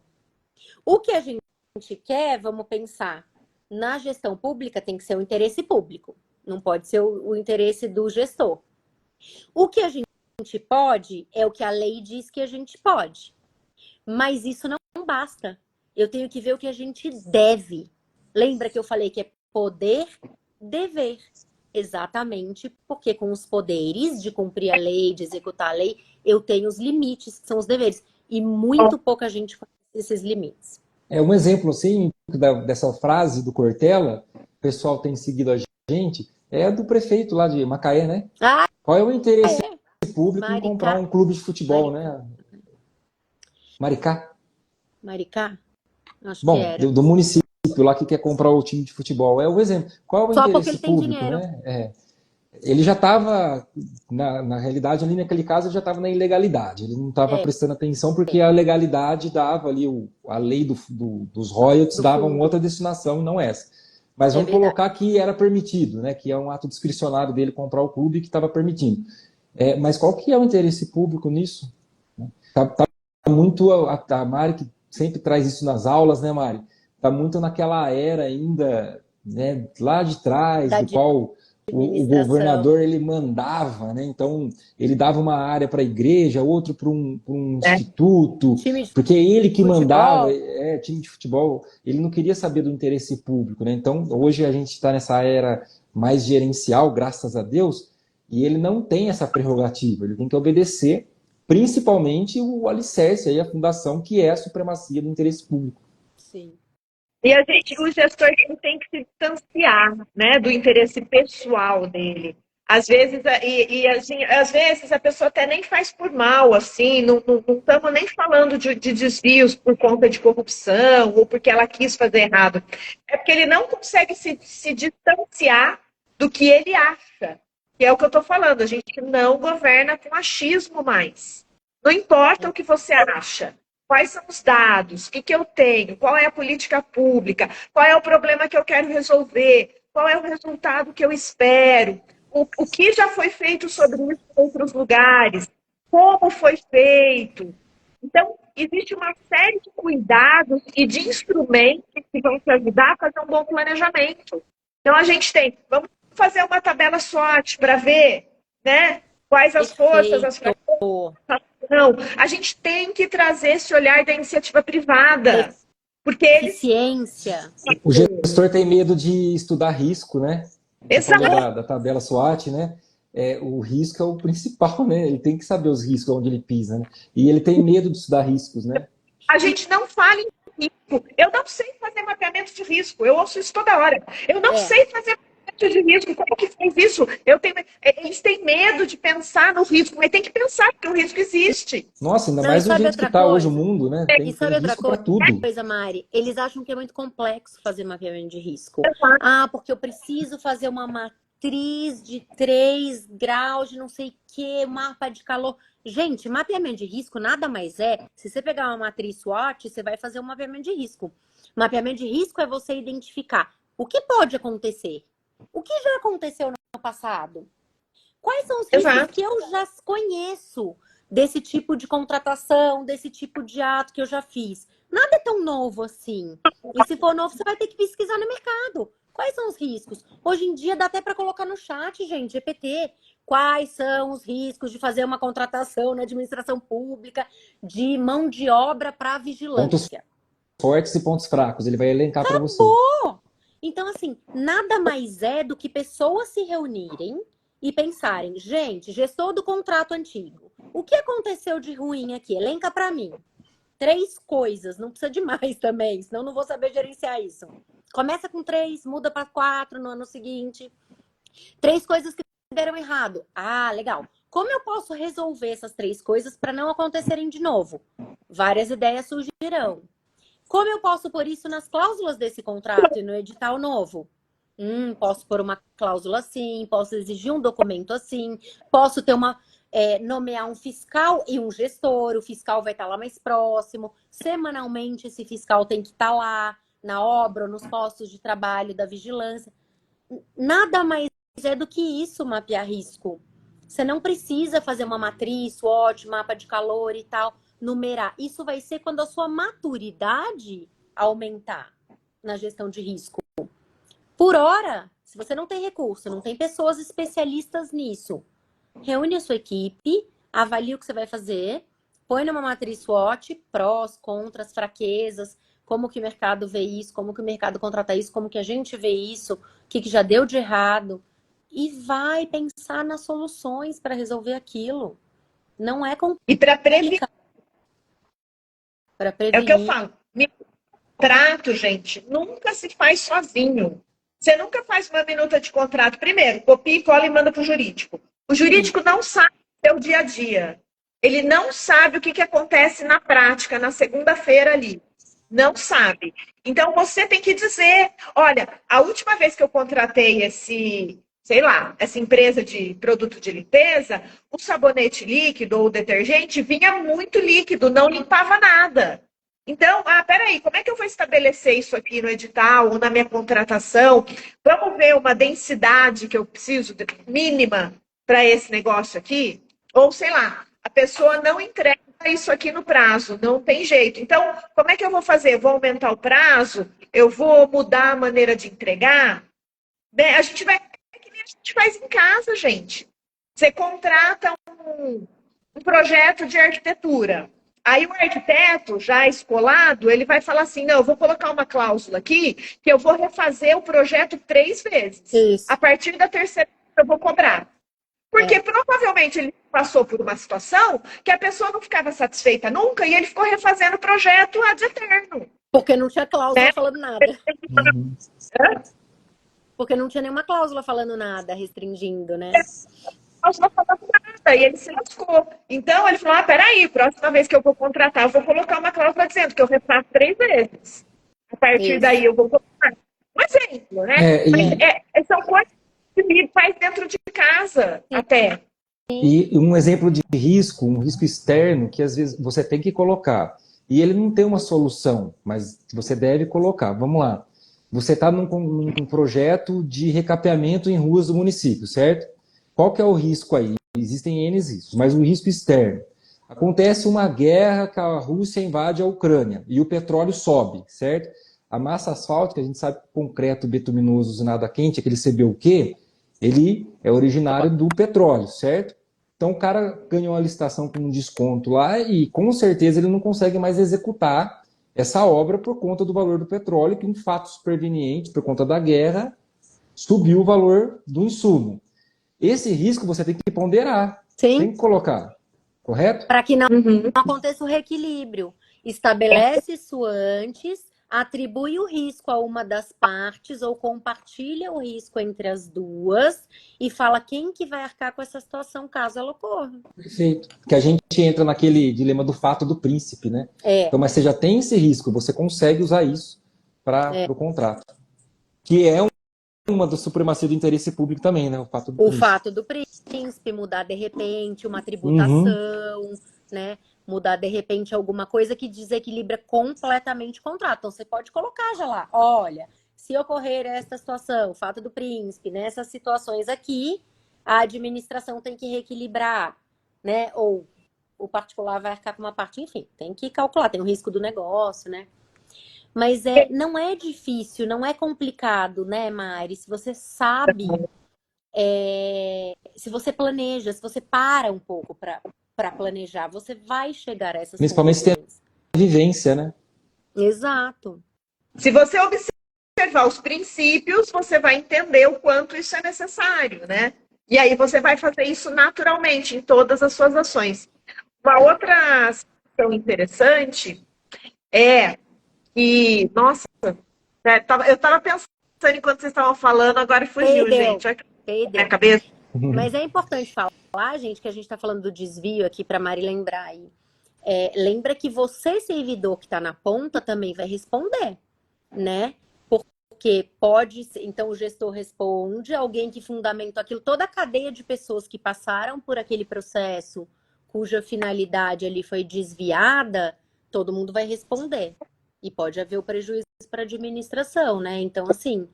O que a gente quer, vamos pensar, na gestão pública tem que ser o interesse público, não pode ser o interesse do gestor. O que a gente pode é o que a lei diz que a gente pode. Mas isso não basta. Eu tenho que ver o que a gente deve. Lembra que eu falei que é poder, dever. Exatamente, porque com os poderes de cumprir a lei, de executar a lei, eu tenho os limites, que são os deveres. E muito pouca gente conhece esses limites. Um exemplo assim dessa frase do Cortella, o pessoal tem seguido a gente, é do prefeito lá de Macaé, né? Qual é o interesse público em comprar um clube de futebol, né? Maricá? Acho Bom, que era. do município lá que quer comprar o time de futebol. É o exemplo. Qual é o Só interesse porque ele tem público, dinheiro. né? Ele já estava, na realidade, ali naquele caso, ele já estava na ilegalidade. Ele não estava prestando atenção porque a legalidade dava ali, a lei dos royalties dava uma outra destinação e não essa. Mas vamos colocar que era permitido, né? Que é um ato discricionário dele comprar o clube que estava permitindo. Mas qual que é o interesse público nisso? Tá muito, a Mari que sempre traz isso nas aulas, né, Mari? Tá muito naquela era ainda, né, lá de trás, do qual o governador ele mandava, né? Então ele dava uma área para a igreja, outro para um instituto, porque ele que mandava, time de futebol, ele não queria saber do interesse público, né? Então hoje a gente está nessa era mais gerencial, graças a Deus, e ele não tem essa prerrogativa, ele tem que obedecer, principalmente o alicerce, aí, a fundação, que é a supremacia do interesse público. Sim. E o gestor tem que se distanciar, né, do interesse pessoal dele. Às vezes, assim, às vezes a pessoa até nem faz por mal, assim, não estamos nem falando de desvios por conta de corrupção ou porque ela quis fazer errado. É porque ele não consegue se distanciar do que ele acha. Que é o que eu estou falando, a gente não governa com achismo mais. Não importa o que você acha. Quais são os dados? O que eu tenho? Qual é a política pública? Qual é o problema que eu quero resolver? Qual é o resultado que eu espero? O que já foi feito sobre isso em outros lugares? Como foi feito? Então, existe uma série de cuidados e de instrumentos que vão te ajudar a fazer um bom planejamento. Então, a gente tem, vamos fazer uma tabela SWOT para ver, né, quais as forças, as Perfeito. fraquezas. Não, a gente tem que trazer esse olhar da iniciativa privada, porque eles... Eficiência. O gestor tem medo de estudar risco, né? Você falou Exato. da tabela SWOT, né? O risco é o principal, né? Ele tem que saber os riscos onde ele pisa, né? E ele tem medo de estudar riscos, né? A gente não fala em risco. Eu não sei fazer mapeamento de risco. Eu ouço isso toda hora. Eu não sei fazer mapeamento de risco. Como que faz isso? Eles têm medo de pensar no risco, mas tem que pensar, porque o risco existe. Nossa, ainda Não, e mais do sabe jeito que outra está hoje o coisa? mundo, né? E Tem sabe outra risco para tudo. coisa, Mari? Eles acham que é muito complexo fazer mapeamento de risco. Ah, porque eu preciso fazer uma matriz de 3 graus de não sei o que, mapa de calor. Gente, mapeamento de risco nada mais é. Se você pegar uma matriz SWOT, você vai fazer um mapeamento de risco. Mapeamento de risco é você identificar o que pode acontecer, o que já aconteceu no passado. Quais são os riscos Exato. que eu já conheço desse tipo de contratação, desse tipo de ato que eu já fiz? Nada é tão novo assim. E se for novo, você vai ter que pesquisar no mercado. Quais são os riscos? Hoje em dia dá até para colocar no chat, gente, GPT. Quais são os riscos de fazer uma contratação na administração pública de mão de obra para Pontos vigilância? fortes e pontos fracos. Ele vai elencar para você. Então, assim, nada mais é do que pessoas se reunirem e pensarem, gente, gestor do contrato antigo, o que aconteceu de ruim aqui? Elenca para mim. 3 coisas, não precisa de mais também, senão não vou saber gerenciar isso. Começa com 3, muda para 4 no ano seguinte. 3 coisas que deram errado. Ah, legal. Como eu posso resolver essas 3 coisas para não acontecerem de novo? Várias ideias surgirão. Como eu posso pôr isso nas cláusulas desse contrato e no edital novo? Posso pôr uma cláusula assim, posso exigir um documento assim, posso ter nomear um fiscal e um gestor, o fiscal vai estar lá mais próximo, semanalmente esse fiscal tem que estar lá, na obra ou nos postos de trabalho da vigilância. Nada mais é do que isso, mapear risco. Você não precisa fazer uma matriz, SWOT, mapa de calor e tal, numerar. Isso vai ser quando a sua maturidade aumentar na gestão de risco. Por hora, se você não tem recurso, não tem pessoas especialistas nisso, reúne a sua equipe, avalie o que você vai fazer, põe numa matriz SWOT, prós, contras, fraquezas, como que o mercado vê isso, como que o mercado contrata isso, como que a gente vê isso, o que já deu de errado, e vai pensar nas soluções para resolver aquilo. Não é complicado. E para prevenir. Para É o que eu prevenir. falo. Contrato, gente, nunca se faz sozinho. Você nunca faz uma minuta de contrato. Primeiro, copia e cola e manda para o jurídico. O jurídico não sabe o seu dia a dia. Ele não sabe o que acontece na prática, na segunda-feira ali. Não sabe. Então, você tem que dizer, olha, a última vez que eu contratei essa empresa de produto de limpeza, o sabonete líquido ou o detergente vinha muito líquido, não limpava nada. Então, peraí, como é que eu vou estabelecer isso aqui no edital ou na minha contratação? Vamos ver uma densidade que eu preciso mínima para esse negócio aqui? Ou, sei lá, a pessoa não entrega isso aqui no prazo, não tem jeito. Então, como é que eu vou fazer? Eu vou aumentar o prazo? Eu vou mudar a maneira de entregar? A gente é que nem a gente faz em casa, gente. Você contrata um projeto de arquitetura. Aí o arquiteto, já escolado, ele vai falar assim, não, eu vou colocar uma cláusula aqui que eu vou refazer o projeto 3 vezes. Isso. A partir da terceira eu vou cobrar. Porque provavelmente ele passou por uma situação que a pessoa não ficava satisfeita nunca e ele ficou refazendo o projeto ad eterno. Porque não tinha cláusula falando nada. Porque não tinha nenhuma cláusula falando nada, restringindo, né? Não falava nada, e ele se lascou. Então, ele falou, peraí, próxima vez que eu vou contratar, eu vou colocar uma cláusula dizendo que eu refaço 3 vezes. A partir daí, Isso. eu vou colocar. Um exemplo, né? É, Mas e, são coisas que ele faz dentro de casa, até. e um exemplo de risco, um risco externo, que às vezes você tem que colocar. E ele não tem uma solução, mas você deve colocar. Vamos lá. Você está num projeto de recapeamento em ruas do município, certo? Qual que é o risco aí? Existem N riscos, mas o risco externo. Acontece uma guerra que a Rússia invade a Ucrânia e o petróleo sobe, certo? A massa asfáltica, a gente sabe que o concreto bituminoso usinado a quente, aquele CBUQ, ele é originário do petróleo, certo? Então o cara ganhou a licitação com um desconto lá e com certeza ele não consegue mais executar essa obra por conta do valor do petróleo, que um fato superveniente, por conta da guerra, subiu o valor do insumo. Esse risco você tem que ponderar, tem Sim, que colocar, correto? para que não Uhum. aconteça o reequilíbrio. Estabelece isso antes, atribui o risco a uma das partes ou compartilha o risco entre as duas e fala quem que vai arcar com essa situação caso ela ocorra. Perfeito. Que a gente entra naquele dilema do fato do príncipe, né? É, Então, mas você já tem esse risco, você consegue usar isso para o contrato. Que é uma da supremacia do interesse público também, né? O fato do o príncipe. fato do príncipe mudar de repente uma Uhum. tributação, né? Mudar de repente alguma coisa que desequilibra completamente o contrato. Então você pode colocar já lá, olha, se ocorrer esta situação, o fato do príncipe, nessas situações aqui, a administração tem que reequilibrar, né? Ou o particular vai arcar com uma parte, enfim, tem que calcular, tem o risco do negócio, né? Mas não é difícil, não é complicado, né, Mari? Se você sabe se você planeja, se você para um pouco para planejar, você vai chegar a essas Principalmente se tem conclusões. a vivência, né? Exato. Se você observar os princípios, você vai entender o quanto isso é necessário, né? E aí você vai fazer isso naturalmente em todas as suas ações. Uma outra situação interessante é que, nossa, né, eu estava pensando enquanto vocês estavam falando, agora fugiu, Perdeu, gente. Olha que minha perdeu. cabeça. Mas é importante falar, gente, que a gente está falando do desvio aqui para Mari lembrar aí. Lembra que você, servidor que está na ponta, também vai responder, né? Porque pode ser, então o gestor responde, alguém que fundamentou aquilo, toda a cadeia de pessoas que passaram por aquele processo, cuja finalidade ali foi desviada, todo mundo vai responder. E pode haver o prejuízo para a administração, né? Então, assim,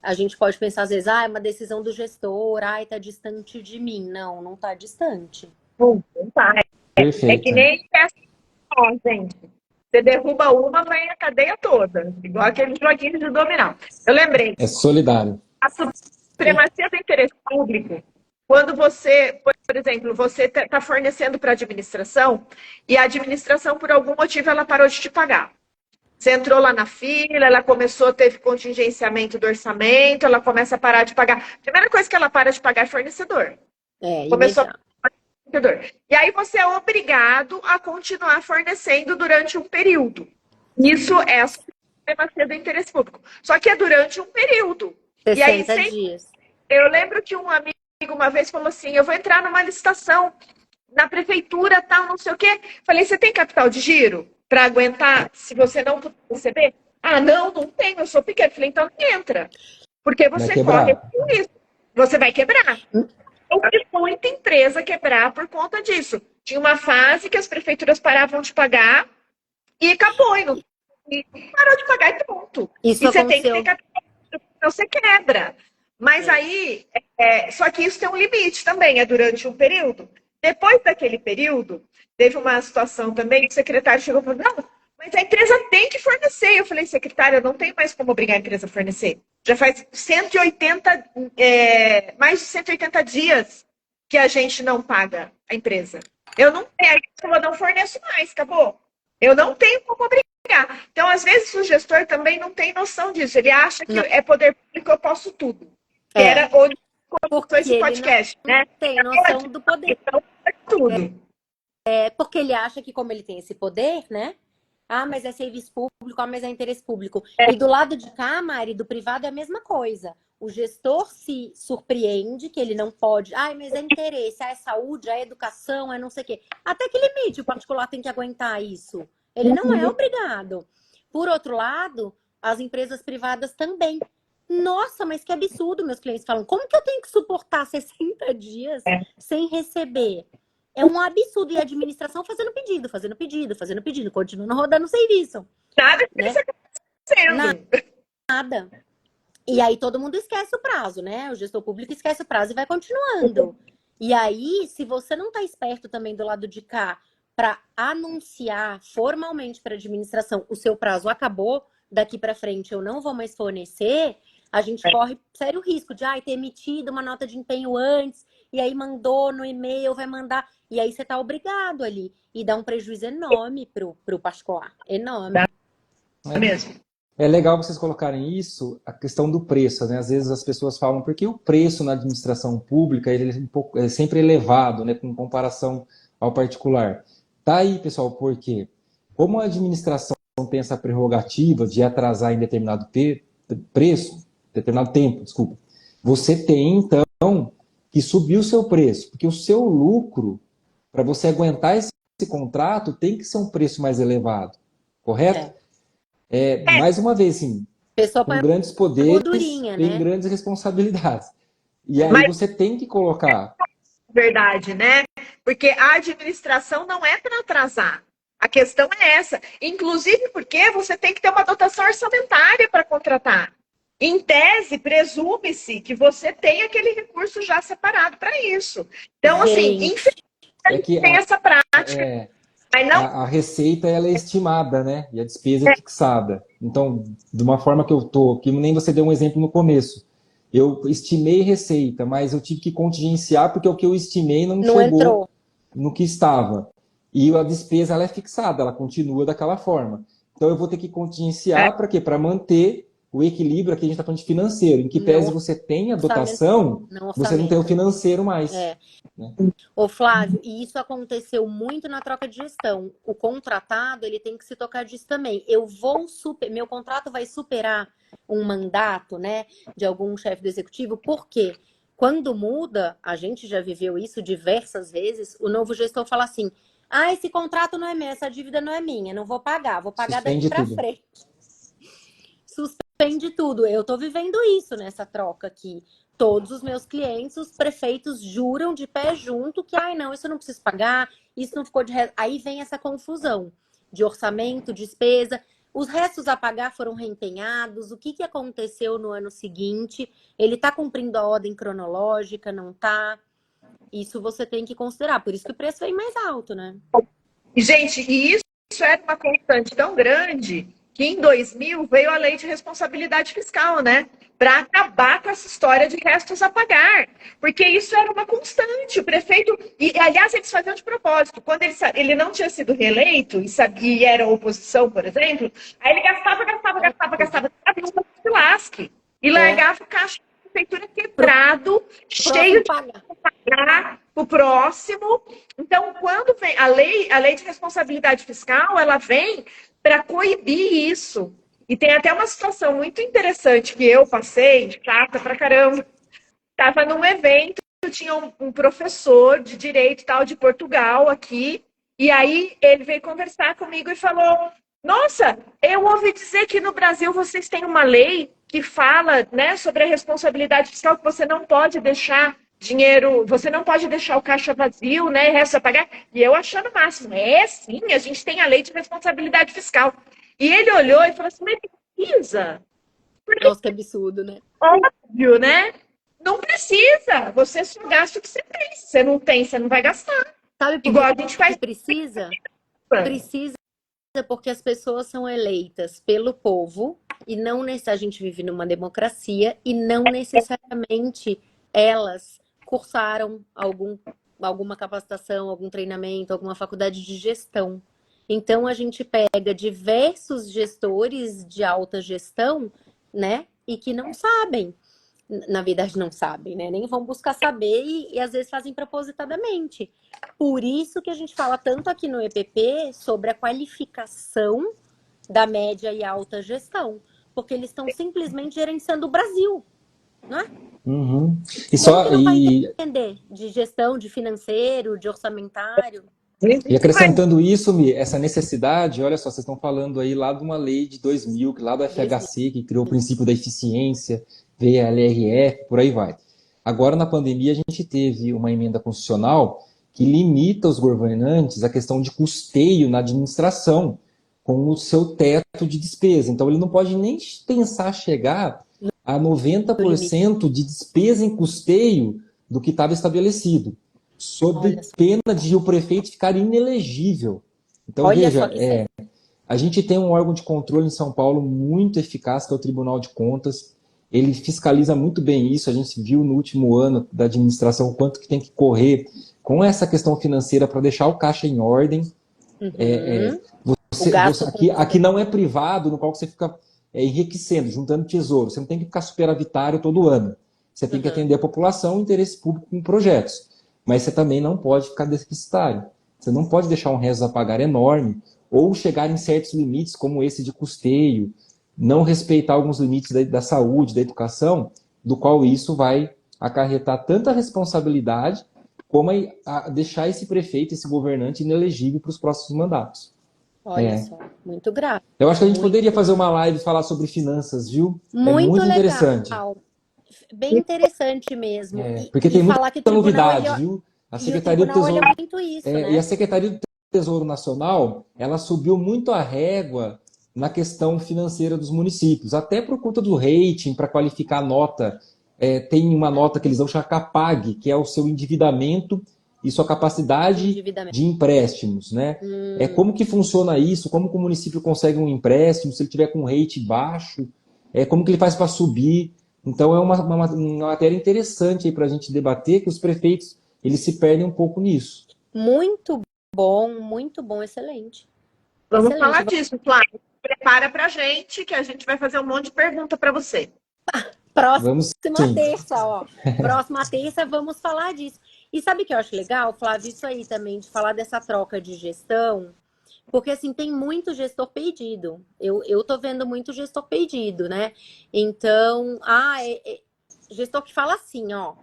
a gente pode pensar às vezes, é uma decisão do gestor, tá distante de mim. Não, não tá distante. Não tá. É que Perfeito. nem gente. Você derruba uma, vai a cadeia toda. Igual aqueles joguinhos de dominó. Eu lembrei, É solidário. a supremacia do interesse público, quando você, por exemplo, você está fornecendo para a administração e a administração, por algum motivo, ela parou de te pagar. Você entrou lá na fila, ela começou, teve contingenciamento do orçamento, ela começa a parar de pagar. Primeira coisa que ela para de pagar é fornecedor. Começou Imediato. E aí você é obrigado a continuar fornecendo durante um período. Isso é a supremacia do interesse público. Só que é durante um período. E aí 60 sempre, dias. eu lembro que um amigo uma vez falou assim, eu vou entrar numa licitação na prefeitura, tal, não sei o quê. Falei, você tem capital de giro para aguentar se você não puder receber? Ah, não tenho, eu sou pequeno. Falei, então não entra. Porque Vai você corre quebrar. com isso. Você vai quebrar. Houve muita empresa quebrar por conta disso. Tinha uma fase que as prefeituras paravam de pagar e acabou. E parou de pagar e pronto. Isso E você tem que aconteceu. ter capital, senão você quebra. Mas aí, só que isso tem um limite também, é durante um período. Depois daquele período, teve uma situação também que o secretário chegou e falou, não, mas a empresa tem que fornecer. Eu falei, secretário, eu não tenho mais como obrigar a empresa a fornecer. Já faz 180, mais de 180 dias que a gente não paga a empresa. Eu não tenho, eu não forneço mais, acabou. Eu não tenho como obrigar. Então, às vezes, o gestor também não tem noção disso. Ele acha que Não. é poder público, eu posso tudo. Que É. era onde começou Porque esse ele podcast, não né? tem noção do poder. Então, é tudo. Porque ele acha que como ele tem esse poder, né? Mas é serviço público, mas é interesse público. E do lado de cá, Mari, do privado é a mesma coisa. O gestor se surpreende que ele não pode. Ai, mas é interesse, é saúde, é educação, é não sei o quê. Até que limite o particular tem que aguentar isso. Ele não é obrigado. Por outro lado, as empresas privadas também. Nossa, mas que absurdo, meus clientes falam. Como que eu tenho que suportar 60 dias sem receber? É um absurdo. E a administração fazendo pedido, continuando rodando serviço. Nada Né? disso acontecendo. Nada. E aí todo mundo esquece o prazo, né? O gestor público esquece o prazo e vai continuando. E aí, se você não está esperto também do lado de cá para anunciar formalmente para a administração o seu prazo acabou, daqui para frente eu não vou mais fornecer, a gente corre sério risco de ter emitido uma nota de empenho antes, e aí mandou no e-mail, vai mandar, e aí você está obrigado ali. E dá um prejuízo enorme pro particular. Enorme. É mesmo. É legal vocês colocarem isso, a questão do preço, né? Às vezes as pessoas falam, porque o preço na administração pública ele é sempre elevado, né? Com comparação ao particular. Tá aí, pessoal, porque como a administração tem essa prerrogativa de atrasar em determinado preço, determinado tempo, desculpa, você tem, então, que subir o seu preço, porque o seu lucro, para você aguentar esse contrato, tem que ser um preço mais elevado, correto? Mais uma vez, assim, Pessoa com grandes poderes, gordurinha, tem né? grandes responsabilidades. E aí Mas- você tem que colocar. Verdade, né? Porque a administração não é para atrasar. A questão é essa. Inclusive porque você tem que ter uma dotação orçamentária para contratar. Em tese, presume-se que você tem aquele recurso já separado para isso. Então, assim, Gente, É que tem essa prática. Mas não a receita ela é estimada, né? E a despesa é fixada. Então, de uma forma que nem você deu um exemplo no começo. Eu estimei receita, mas eu tive que contingenciar porque o que eu estimei não chegou entrou. no que estava. E a despesa ela é fixada, ela continua daquela forma. Então eu vou ter que contingenciar para quê? Para manter o equilíbrio, aqui a gente está falando de financeiro, em que pese você tenha dotação, você não tem o financeiro mais. Ô, Flávio, e isso aconteceu muito na troca de gestão. O contratado, ele tem que se tocar disso também. Meu contrato vai superar um mandato, né, de algum chefe do executivo, porque quando muda, a gente já viveu isso diversas vezes, o novo gestor fala assim: esse contrato não é meu, essa dívida não é minha, não vou pagar Suspende daqui para tudo. frente. Suspende tudo. Eu tô vivendo isso nessa troca aqui. Todos os meus clientes, os prefeitos juram de pé junto que, não, isso eu não preciso pagar, isso não ficou de... Aí vem essa confusão de orçamento, despesa. Os restos a pagar foram reempenhados. O que aconteceu no ano seguinte? Ele está cumprindo a ordem cronológica? Não está? Isso você tem que considerar. Por isso que o preço vem mais alto, né? Gente, e isso era uma constante tão grande que em 2000 veio a lei de responsabilidade fiscal, né? Para acabar com essa história de restos a pagar. Porque isso era uma constante. O prefeito. E, aliás, eles faziam de propósito. Quando ele não tinha sido reeleito e era oposição, por exemplo, aí ele gastava, se lasque. E largava o caixa da prefeitura quebrado, cheio de pagar o próximo. Então, quando vem a lei de responsabilidade fiscal, ela vem para coibir isso. E tem até uma situação muito interessante que eu passei, chata pra caramba. Estava num evento, tinha um professor de direito e tal de Portugal aqui, e aí ele veio conversar comigo e falou: nossa, eu ouvi dizer que no Brasil vocês têm uma lei que fala, né, sobre a responsabilidade fiscal, que você não pode deixar dinheiro, você não pode deixar o caixa vazio, né, resto a pagar. E eu achando o máximo, sim, a gente tem a lei de responsabilidade fiscal. E ele olhou e falou assim: mas precisa? Nossa, que absurdo, né? Óbvio, né? Não precisa. Você só gasta o que você tem. Se você não tem, você não vai gastar. Sabe por Igual a gente faz. Precisa porque as pessoas são eleitas pelo povo e não a gente vive numa democracia e não necessariamente elas cursaram alguma capacitação, algum treinamento, alguma faculdade de gestão. Então a gente pega diversos gestores de alta gestão, né, e que não sabem. Na verdade não sabem, né? Nem vão buscar saber e às vezes fazem propositadamente. Por isso que a gente fala tanto aqui no EPP sobre a qualificação da média e alta gestão, porque eles estão simplesmente gerenciando o Brasil. não é? Uhum. E Como que só não vai e, entender de gestão, de financeiro, de orçamentário? e acrescentando isso, Mi, essa necessidade, olha só, vocês estão falando aí lá de uma lei de 2000, que lá do 2000. FHC, que criou o princípio da eficiência, VLRF, por aí vai. Agora, na pandemia, a gente teve uma emenda constitucional que limita os governantes a questão de custeio na administração com o seu teto de despesa. Então, ele não pode nem pensar chegar a No limite. 90% de despesa em custeio do que estava estabelecido, Olha sob só. pena de o prefeito ficar inelegível. Então, Olha só veja, que sério. a gente tem um órgão de controle em São Paulo muito eficaz, que é o Tribunal de Contas. Ele fiscaliza muito bem isso. A gente viu no último ano da administração o quanto que tem que correr com essa questão financeira para deixar o caixa em ordem. Uhum. O gasto com Aqui não é privado, no qual você fica enriquecendo, juntando tesouro. Você não tem que ficar superavitário todo ano. Você tem que uhum. atender a população, o interesse público em projetos. Mas você também não pode ficar deficitário. Você não pode deixar um resto a pagar enorme ou chegar em certos limites, como esse de custeio, não respeitar alguns limites da saúde, da educação, do qual isso vai acarretar tanta responsabilidade como a deixar esse prefeito, esse governante inelegível para os próximos mandatos. Olha só, muito grave. Eu acho que a gente Muito, poderia fazer uma live e falar sobre finanças, viu? É muito muito legal. interessante. Bem interessante mesmo. Porque E tem muita falar que o tribunal, ele, novidade, viu? A e o Secretaria do tribunal olha Tesouro muito isso, e a né? Secretaria do Tesouro Nacional, ela subiu muito a régua na questão financeira dos municípios, até por conta do rating, para qualificar a nota. Tem uma nota que eles vão chamar CAPAG, que é o seu endividamento e sua De capacidade endividamento. de empréstimos, né? Como que funciona isso? Como que o município consegue um empréstimo se ele tiver com um rate baixo? Como que ele faz para subir? Então é uma matéria interessante para a gente debater, que os prefeitos eles se perdem um pouco nisso. Muito bom, excelente. Vamos Excelente. falar disso, Flávio. Prepara pra gente, que a gente vai fazer um monte de pergunta para você. Vamos Próxima sim. terça, ó. Próxima terça vamos falar disso. E sabe o que eu acho legal, Flávio? Isso aí também, de falar dessa troca de gestão, porque assim, tem muito gestor perdido. Eu tô vendo muito gestor perdido, né? Então, gestor que fala assim, ó.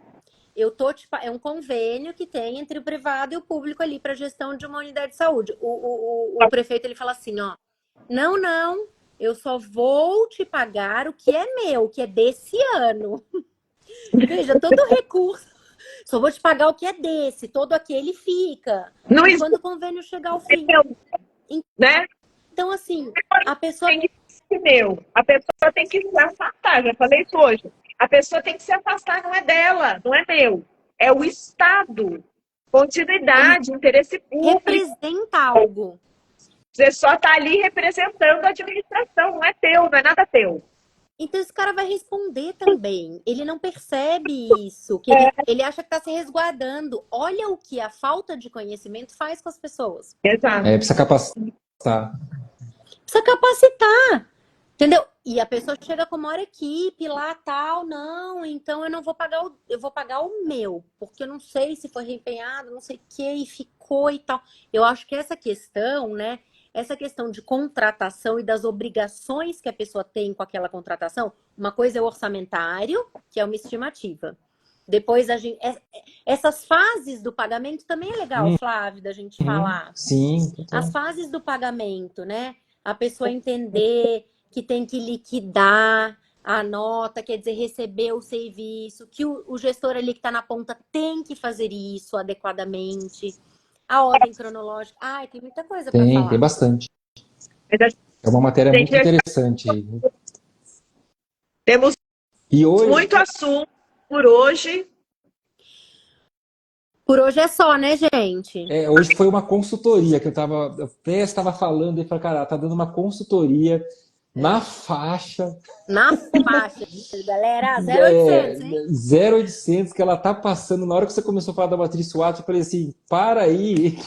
É um convênio que tem entre o privado e o público ali para gestão de uma unidade de saúde. O prefeito ele fala assim, ó, não, eu só vou te pagar o que é meu, que é desse ano. Veja, todo recurso, só vou te pagar o que é desse, todo aquele fica. Não E existe, quando o convênio chegar ao fim. né? Então, assim, a pessoa. Tem que ser meu. A pessoa tem que se afastar, já falei isso hoje. A pessoa tem que se afastar, não é dela, não é meu. É o Estado. Continuidade, interesse público. Representa algo. Você só está ali representando a administração, não é teu, não é nada teu. Então esse cara vai responder também. Ele não percebe isso, que ele acha que está se resguardando. Olha o que a falta de conhecimento faz com as pessoas. Exato. Precisa capacitar. Precisa capacitar, entendeu? E a pessoa chega com a maior equipe lá, tal, não, então eu não vou pagar eu vou pagar o meu, porque eu não sei se foi reempenhado, não sei o que, e ficou e tal. Eu acho que essa questão, né? Essa questão de contratação e das obrigações que a pessoa tem com aquela contratação, uma coisa é o orçamentário, que é uma estimativa. Depois essas fases do pagamento também é legal, Flávio, da gente falar. Sim. As fases do pagamento, né? A pessoa entender que tem que liquidar a nota, quer dizer, receber o serviço, que o gestor ali que está na ponta tem que fazer isso adequadamente. A ordem cronológica. Ai, tem muita coisa para falar. Tem bastante. É uma matéria muito interessante. Temos E hoje, muito assunto por hoje. Por hoje é só, né, gente? hoje foi uma consultoria que eu até estava falando e falei, cara, tá dando uma consultoria na faixa. Na faixa, galera, 0800, hein? 0800 que ela tá passando. Na hora que você começou a falar da matriz SWOT, eu falei assim, para aí.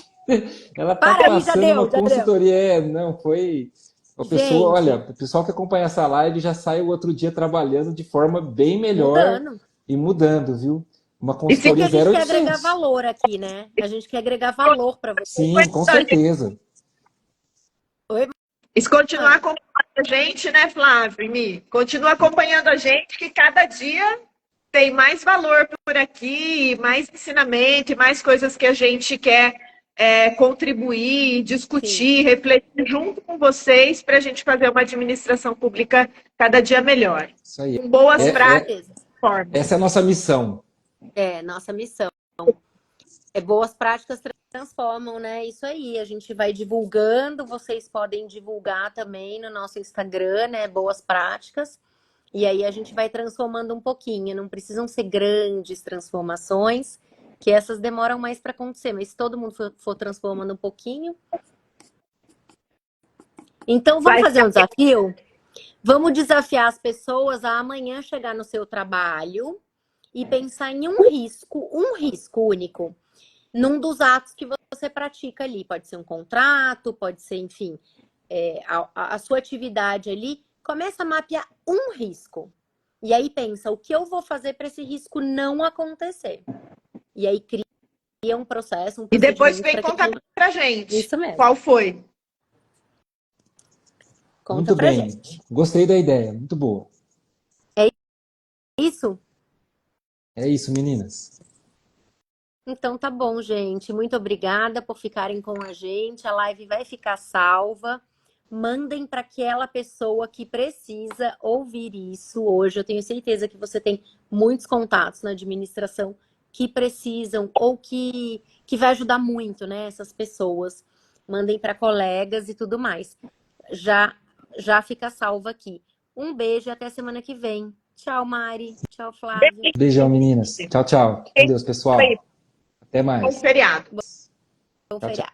Ela tá Para aí, já passando deu, uma já consultoria. Não, foi... A pessoa, Gente. olha, o pessoal que acompanha essa live já sai o outro dia trabalhando de forma bem melhor e mudando, viu? Uma consultoria a gente 0800. quer agregar valor aqui, né? A gente quer agregar valor para você. Sim, com certeza. Oi, E se continuar acompanhando a gente, né, Flávio e Mi? Continua acompanhando a gente, que cada dia tem mais valor por aqui, mais ensinamento e mais coisas que a gente quer contribuir, discutir, refletir junto com vocês para a gente fazer uma administração pública cada dia melhor. Isso aí. Com boas Com práticas. certeza. Essa é a nossa missão. Nossa missão. Boas práticas transformam, né? Isso aí, a gente vai divulgando, vocês podem divulgar também no nosso Instagram, né? Boas práticas. E aí a gente vai transformando um pouquinho. Não precisam ser grandes transformações, que essas demoram mais para acontecer. Mas se todo mundo for transformando um pouquinho. Então, vamos fazer um desafio? Vamos desafiar as pessoas a amanhã chegar no seu trabalho e pensar em um risco único, num dos atos que você pratica ali. Pode ser um contrato, pode ser, enfim, a sua atividade ali. Começa a mapear um risco. E aí pensa, o que eu vou fazer para esse risco não acontecer? E aí cria um processo, E depois vem contar pra gente. Isso mesmo. Qual foi? Conta Muito pra bem. gente. Gostei da ideia. Muito boa. Isso? É isso, meninas. Então tá bom, gente. Muito obrigada por ficarem com a gente. A live vai ficar salva. Mandem para aquela pessoa que precisa ouvir isso hoje. Eu tenho certeza que você tem muitos contatos na administração que precisam ou que vai ajudar muito, né, essas pessoas. Mandem para colegas e tudo mais. Já fica salva aqui. Um beijo e até semana que vem. Tchau, Mari. Tchau, Flávio. Beijão, meninas. Tchau, tchau. Com Deus, pessoal. Até Bom mais. feriado. Bom Tchau, tchau. feriado.